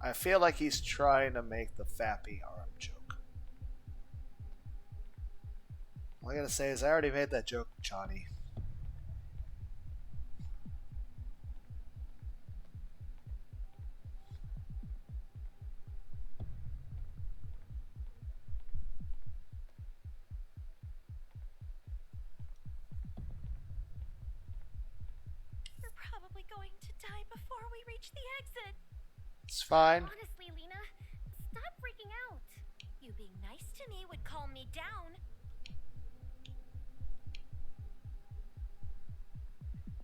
I feel like he's trying to make the fappy arm joke. All I gotta say is I already made that joke, Johnny. We're probably going to die before we reach the exit. It's fine. Honestly, Lena, stop freaking out. You being nice to me would calm me down.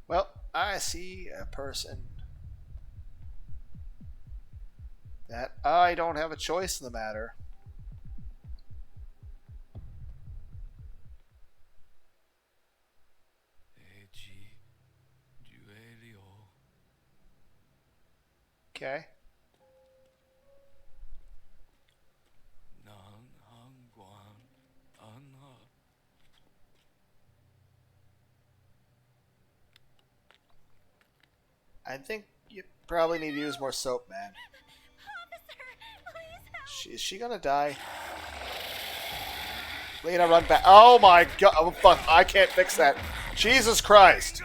Well, I see a person that I don't have a choice in the matter. Okay. I think you probably need to use more soap, man. Officer, please help. Is she gonna die? Lena, run back. Oh my god. Oh, fuck. I can't fix that. Jesus Christ.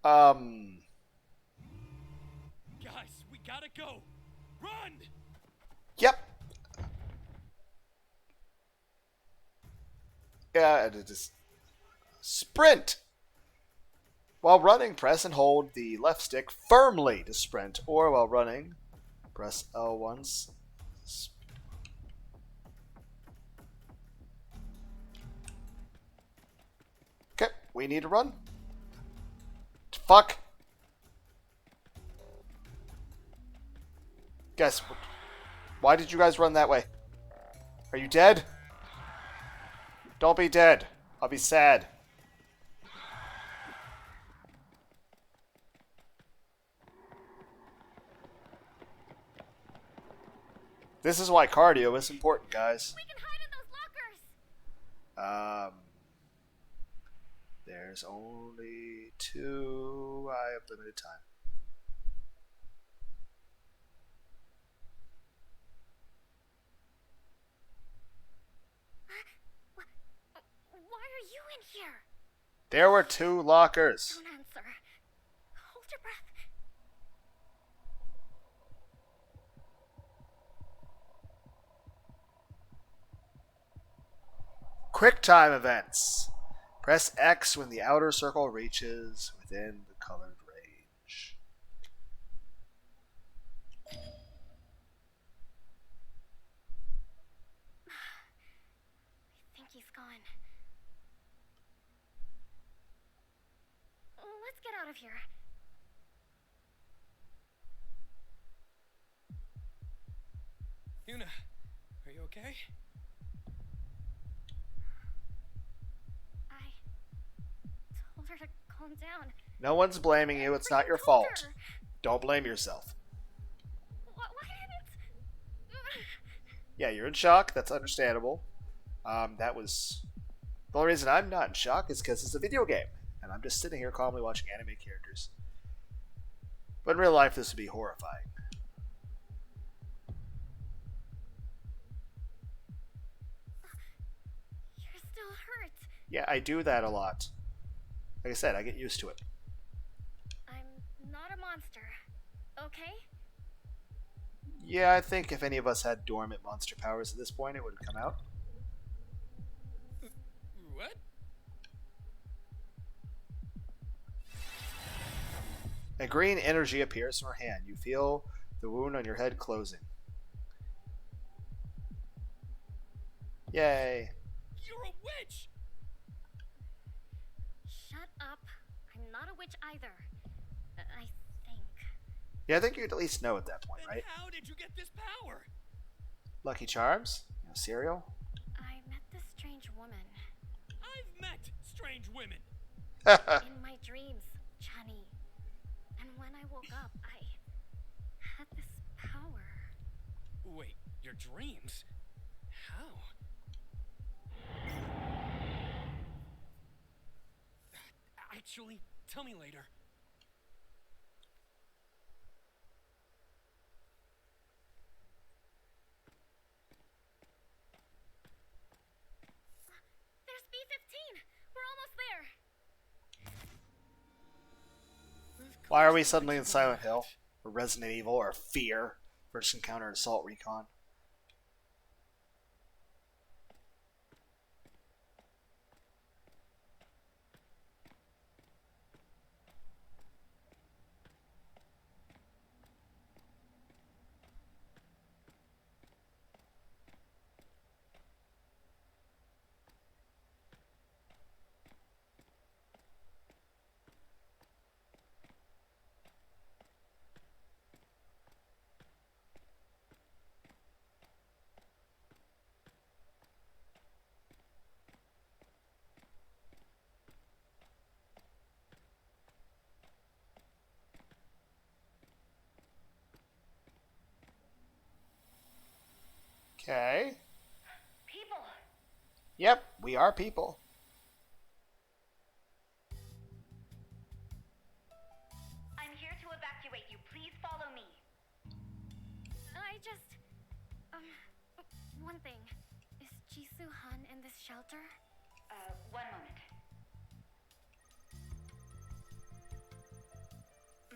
Guys, we gotta go. Run! Yep. Yeah, it just sprint. While running, press and hold the left stick firmly to sprint, or while running, press L once. Okay, we need to run. fuck? Guys, why did you guys run that way? Are you dead? Don't be dead. I'll be sad. This is why cardio is important, guys. We can hide in those lockers. There's only 2. I have limited time. Why are you in here? There were 2 lockers. Don't answer. Hold your breath. Quick time events. Press X when the outer circle reaches within the colored range. I think he's gone. Let's get out of here. Yuna, are you okay? I told her to calm down. No one's blaming you. It's not your I told fault. her. Don't blame yourself. Why didn't... Yeah, you're in shock. That's understandable. That was... The only reason I'm not in shock is because it's a video game. And I'm just sitting here calmly watching anime characters. But in real life, this would be horrifying. You're still hurt. Yeah, I do that a lot. Like I said, I get used to it. I'm not a monster, okay? Yeah, I think if any of us had dormant monster powers at this point, it would have come out. What? A green energy appears from her hand. You feel the wound on your head closing. Yay. You're a witch! Shut up. I'm not a witch either. I think. Yeah, I think you'd at least know at that point, Then right? how did you get this power? Lucky Charms? You know, cereal? I met this strange woman. I've met strange women. In my dreams, Chani. And when I woke up, I had this power. Wait, your dreams? How? Actually, tell me later. There's B-15! We're almost there! Why are we suddenly in Silent Hill? Or Resident Evil? Or Fear? First Encounter Assault Recon? Okay. People! Yep, we are people. I'm here to evacuate you. Please follow me. I just... one thing. Is Jisoo-han in this shelter? One moment.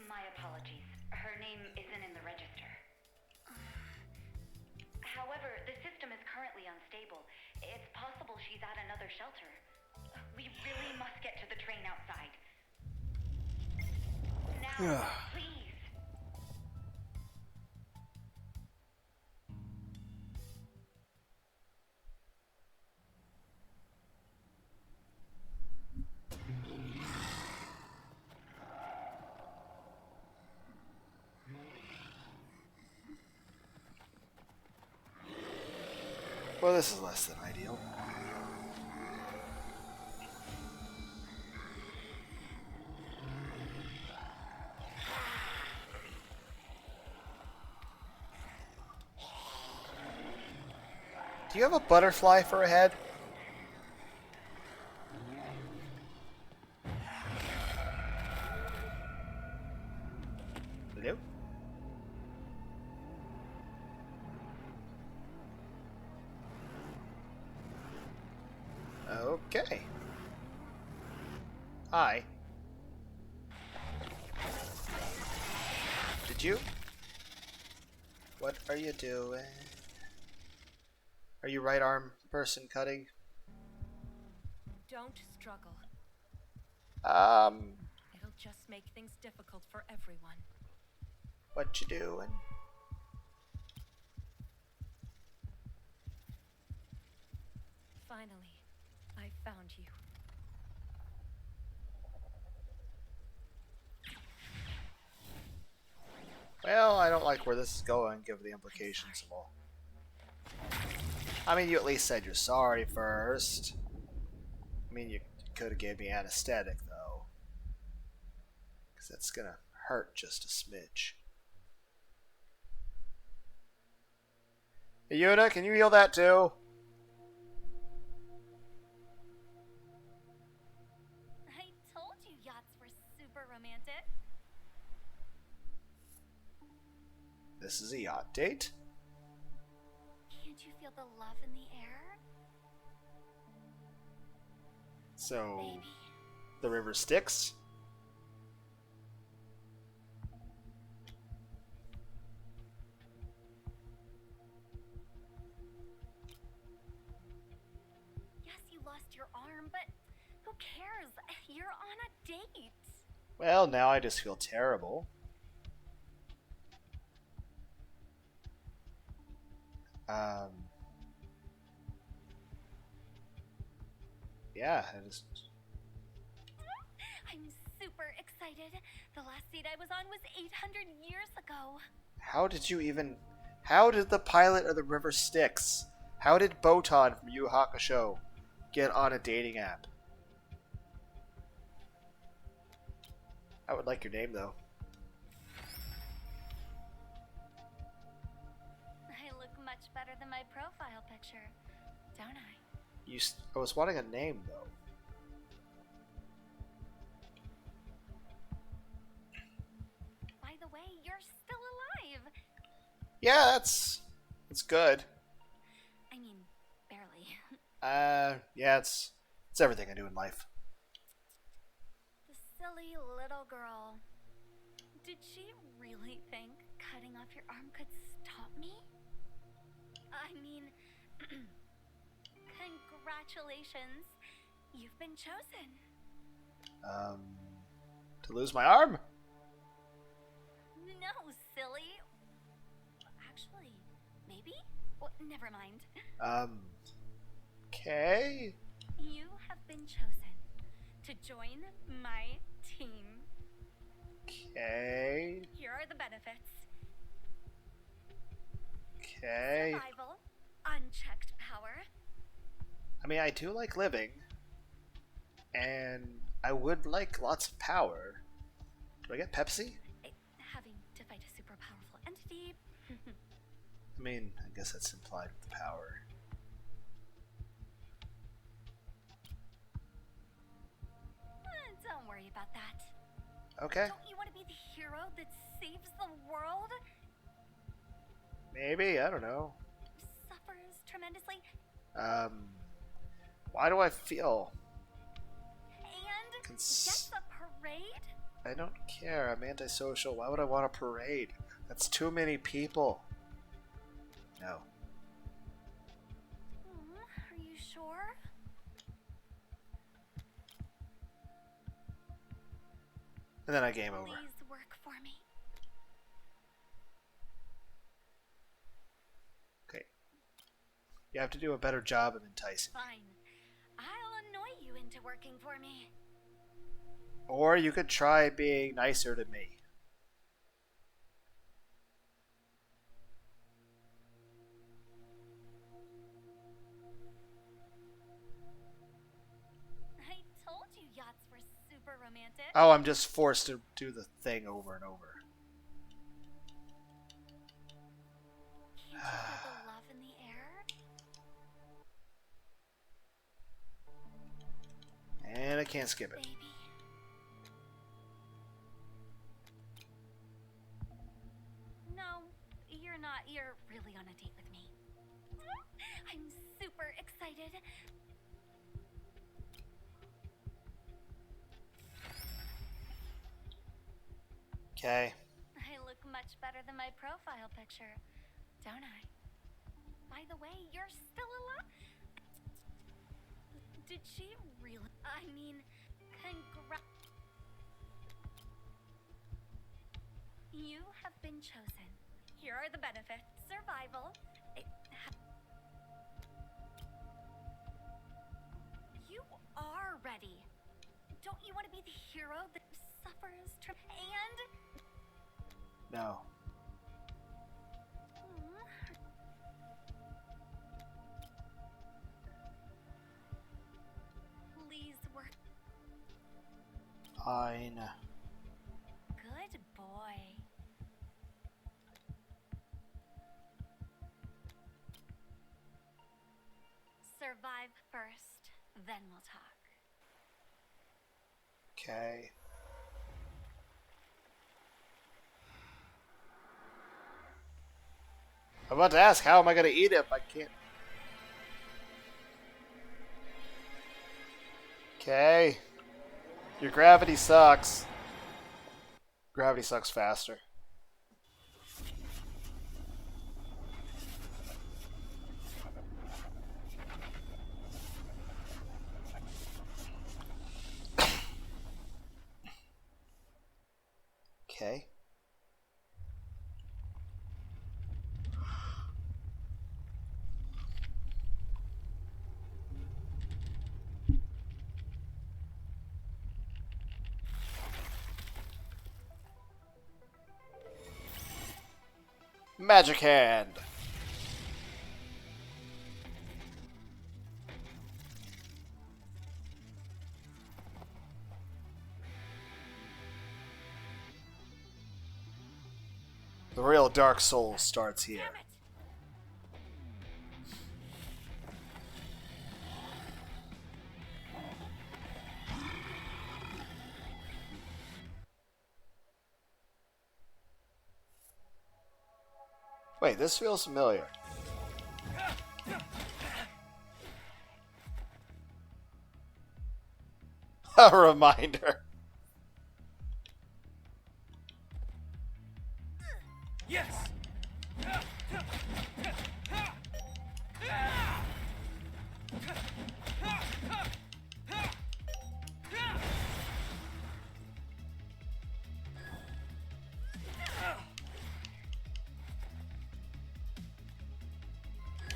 My apologies. Her name isn't in the register. However, the system is currently unstable. It's possible she's at another shelter. We really must get to the train outside. Now, please. Well, this is less than ideal. Do you have a butterfly for a head? Hello? Okay. Hi. Did you? What are you doing? Are you right arm person cutting? Don't struggle. It'll just make things difficult for everyone. What you doing? Finally, I found you. Well, I don't like where this is going, given the implications of all. I mean, you at least said you're sorry first. I mean, you could have gave me anesthetic, though. Because that's gonna hurt just a smidge. Hey, Yuna, can you heal that too? I told you yachts were super romantic. This is a yacht date. Can't you feel the love in the air? So, Baby. the river Styx. Yes, you lost your arm, but who cares? You're on a date. Well, now I just feel terrible. Yeah, I just... I'm super excited. The last date I was on was 800 years ago. How did you even... How did the pilot of the River Styx, how did Botan from Yu Yu Hakusho get on a dating app? I would like your name, though. I look much better than my profile picture, don't I? I was wanting a name, though. By the way, you're still alive. Yeah, that's good. I mean, barely. Yeah, it's everything I do in life. The silly little girl. Did she really think cutting off your arm could stop me? I mean, congratulations. You've been chosen. To lose my arm? No, silly. Actually, maybe? Well, never mind. Okay. You have been chosen to join my team. Okay. Here are the benefits. Okay. Survival, unchecked power. I mean, I do like living. And I would like lots of power. Do I get Pepsi? Having to fight a super powerful entity. I mean, I guess that's implied with the power. Don't worry about that. Okay. Don't you want to be the hero that saves the world? Maybe, I don't know. Suffers tremendously. Why do I feel... And gets a parade? I don't care. I'm antisocial. Why would I want a parade? That's too many people. No. Are you sure? And then I game over. Please work for me. Okay. You have to do a better job of enticing. Fine. I'll annoy you into working for me. Or you could try being nicer to me. romantic. Oh, I'm just forced to do the thing over and over. Can't you feel the love in the air? And I can't skip it. Baby. No, you're not. You're really on a date with me. I'm super excited. Okay. I look much better than my profile picture, don't I? By the way, you're still alive. Did she really? I mean, You have been chosen. Here are the benefits. Survival. You are ready. Don't you want to be the hero that suffers and... No. Please work. Fine. Good boy. Survive first, then we'll talk. Okay. I'm about to ask, how am I going to eat it if I can't? Okay. Your gravity sucks. Gravity sucks faster. Okay. Magic hand. The real Dark Souls starts here. Damn it! Wait, this feels familiar. A reminder. Yes!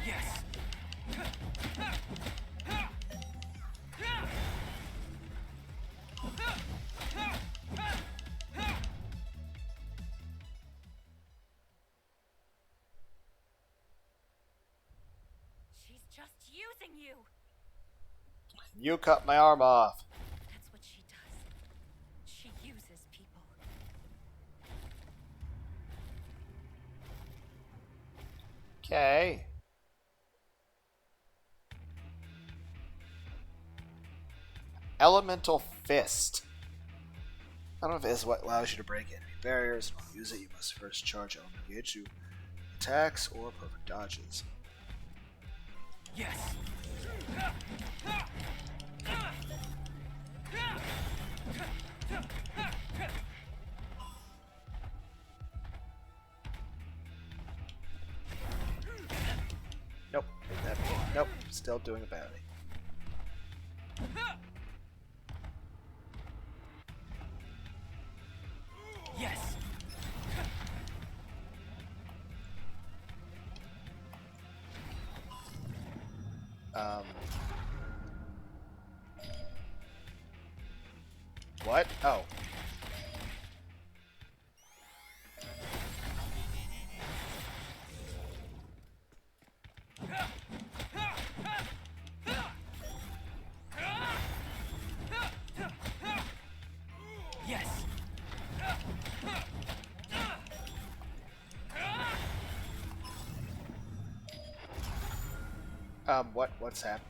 Yes! She's just using you. You cut my arm off. That's what she does. She uses people. Okay. Elemental Fist. I don't know if it is what allows you to break enemy barriers. To use it, you must first charge element gauge to attacks or perfect dodges. Yes! Nope. Nope. Still doing a bounty. Yes! What? Oh. What's happening?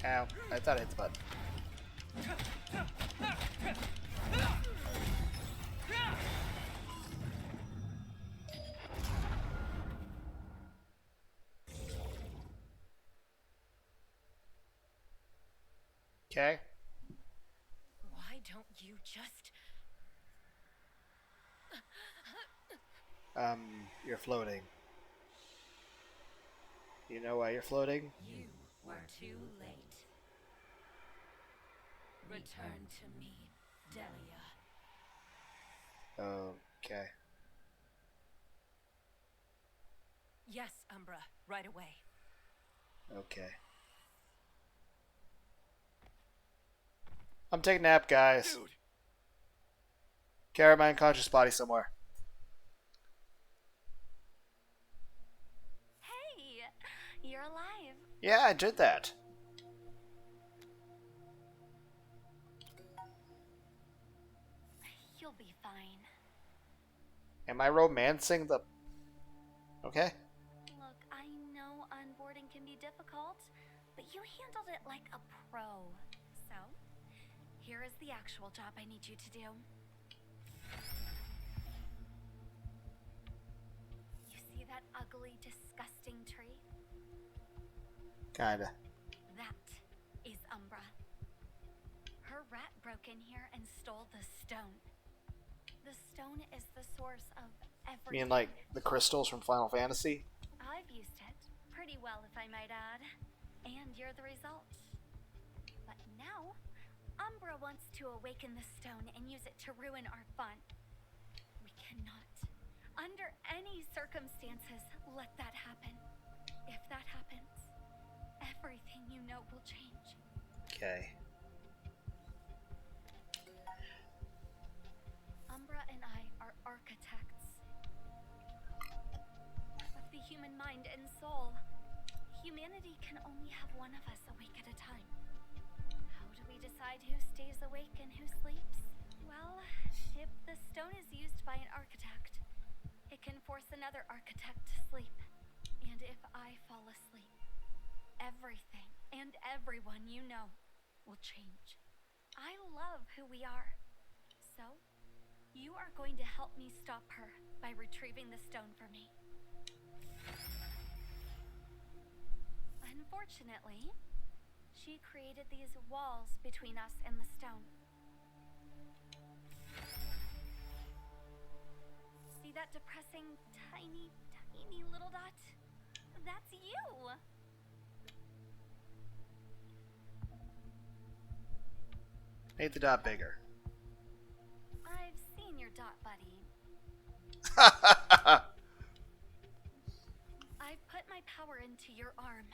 Ow, I thought I hit the button. Okay. Why don't you just... You're floating. You know why you're floating? You were too late. Return to me, Delia. Okay. Yes, Umbra, right away. Okay. I'm taking a nap, guys. Dude, Carry my unconscious body somewhere. Hey, you're alive. Yeah, I did that. You'll be fine. Am I romancing the... Okay. Look, I know onboarding can be difficult, but you handled it like a pro. So, here is the actual job I need you to do. You see that ugly, disgusting tree? Kinda. That is Umbra. Her rat broke in here and stole the stone. The stone is the source of You everything. mean like the crystals from Final Fantasy? I've used it pretty well, if I might add. And you're the result. But now, Umbra wants to awaken the stone and use it to ruin our fun. We cannot, under any circumstances, let that happen. If that happens, everything you know will change. Okay. Umbra and I are architects of the human mind and soul. Humanity can only have one of us awake at a time. How do we decide who stays awake and who sleeps? Well, if the stone is used by an architect, it can force another architect to sleep. And if I fall asleep, everything and everyone you know will change. I love who we are. So, you are going to help me stop her by retrieving the stone for me. Unfortunately, she created these walls between us and the stone. See that depressing, tiny, tiny little dot? That's you! Make the dot bigger. I've seen your dot, buddy. I've put my power into your arm.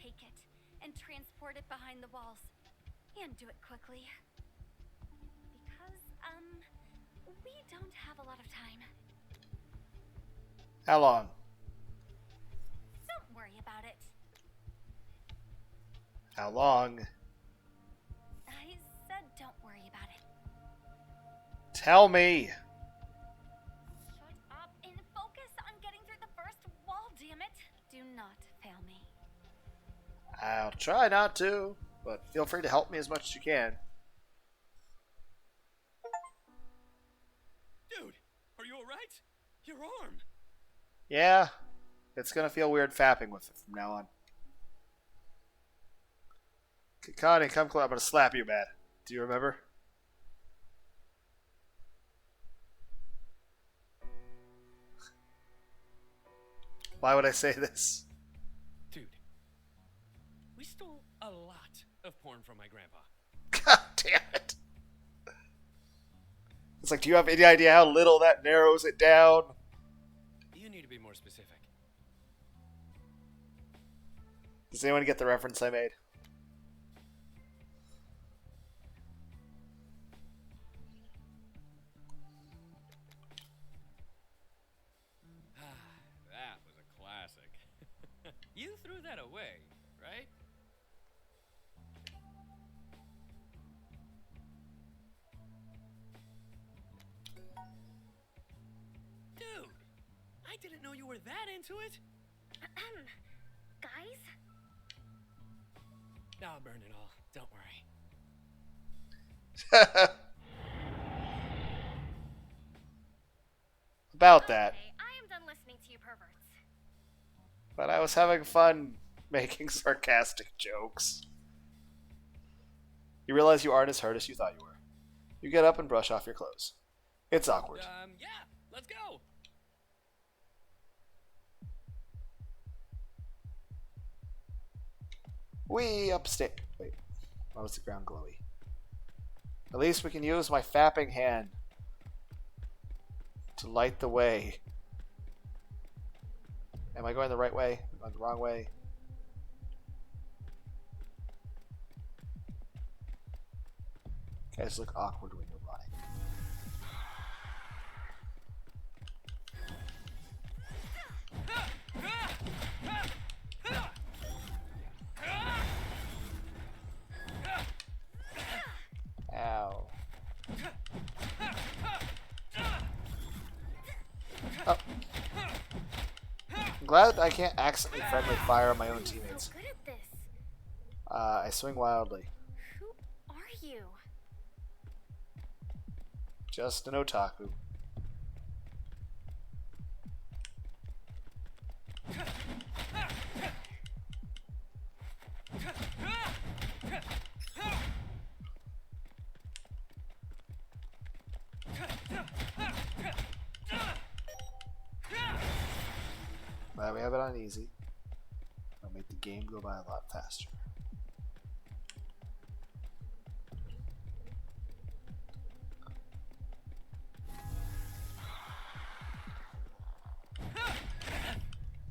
Take it and transport it behind the walls. And do it quickly. Because, we don't have a lot of time. How long? Don't worry about it. How long? I said don't worry about it. Tell me. Shut up and focus on getting through the first wall, damn it. Do not fail me. I'll try not to, but feel free to help me as much as you can. dude, are you alright? Your arm. Yeah, it's gonna feel weird fapping with it from now on. Connie, come close. I'm gonna slap you, man. Do you remember? Why would I say this? Dude, we stole a lot of porn from my grandpa. God damn it. It's like, do you have any idea how little that narrows it down? You need to be more specific. Does anyone get the reference I made? into it? Guys? I'll burn it all. Don't worry. About that. Okay, I am done listening to you perverts. But I was having fun making sarcastic jokes. You realize you aren't as hurt as you thought you were. You get up and brush off your clothes. It's awkward. Yeah, let's go. We upstairs. Wait, why was the ground glowy? At least we can use my fapping hand to light the way. Am I going the right way? Am I going the wrong way? Guys look awkward when you're running. Ow. Oh. I'm glad I can't accidentally friendly fire on my own teammates. So good at this. I swing wildly. Who are you? Just an otaku. Glad we have it on easy. It'll make the game go by a lot faster.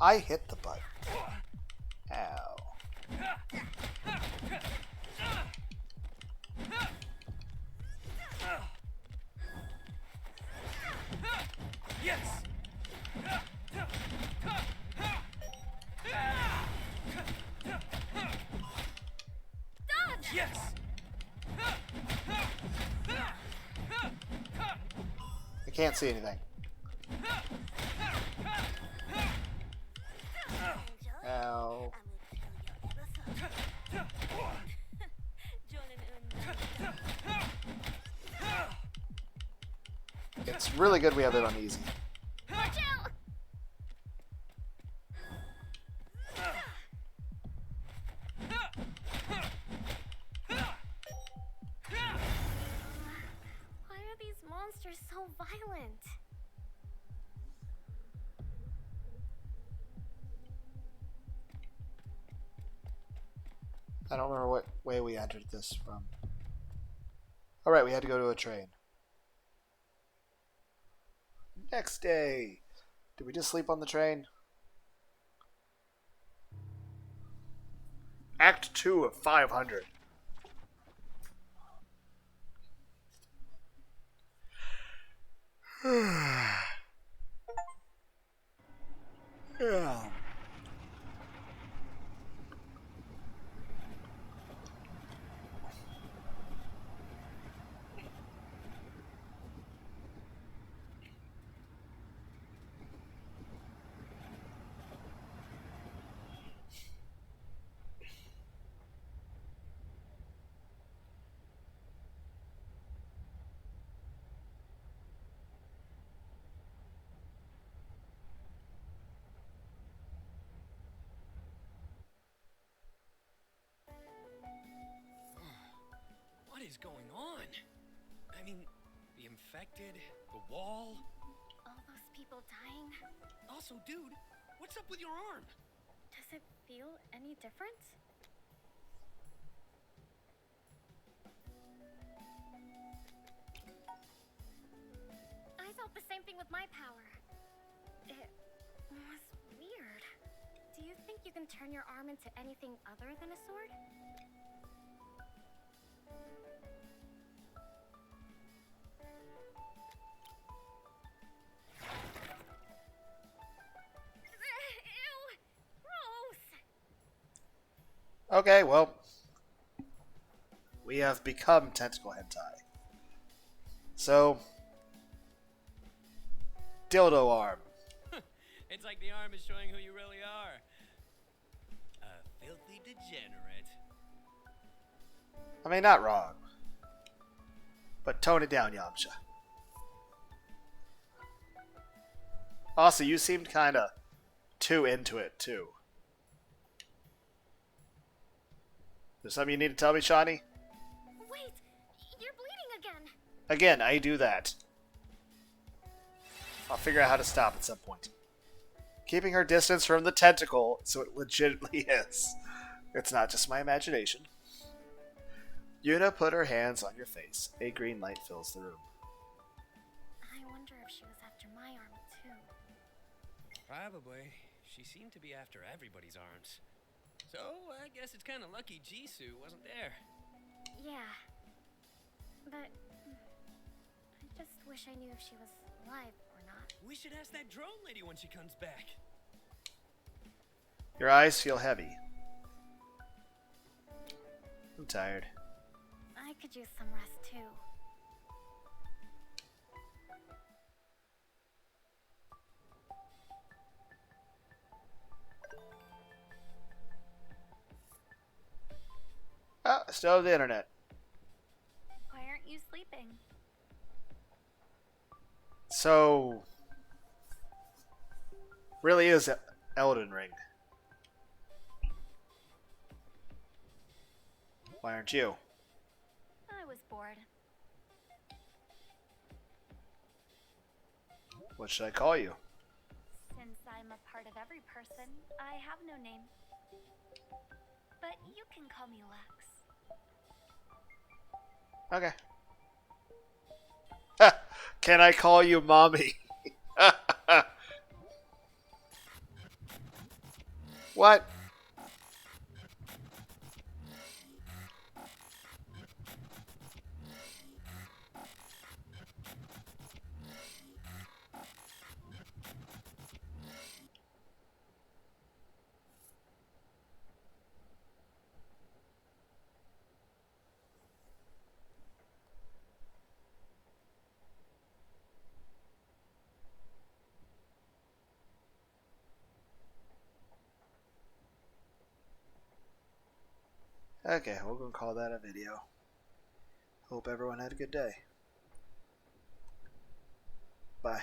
I hit the button. Ow. Yes. Dodge! Yes. I can't see anything. Ow. It's really good we have it on easy. Watch out! Why are these monsters so violent? I don't remember what way we entered this from. Alright, we had to go to a train. Next day. Did we just sleep on the train? Act 2 of 500. Yeah. What is going on? I mean, the infected, the wall. All those people dying? Also, dude, what's up with your arm? Does it feel any different? I felt the same thing with my power. It was weird. Do you think you can turn your arm into anything other than a sword? Ew! Gross! Okay, well. We have become tentacle hentai. So. Dildo arm. It's like the arm is showing who you really are. A filthy degenerate. I mean, not wrong. But tone it down, Yamcha. Also, you seemed kind of too into it, too. There's something you need to tell me, Shawnee? Wait, you're bleeding again. Again, I do that. I'll figure out how to stop at some point. Keeping her distance from the tentacle, so it legitimately is. It's not just my imagination. Yuna put her hands on your face. A green light fills the room. I wonder if she was after my arm, too. Probably. She seemed to be after everybody's arms. So, I guess it's kind of lucky Jisoo wasn't there. Yeah. But I just wish I knew if she was alive or not. We should ask that drone lady when she comes back. Your eyes feel heavy. I'm tired. I could use some rest, too. Ah, still have the internet. Why aren't you sleeping? So, really is Elden Ring. Why aren't you? I was bored. What should I call you? Since I'm a part of every person, I have no name. But you can call me Lux. Okay. Ha! Can I call you Mommy? What? Okay, we're going to call that a video. Hope everyone had a good day. Bye.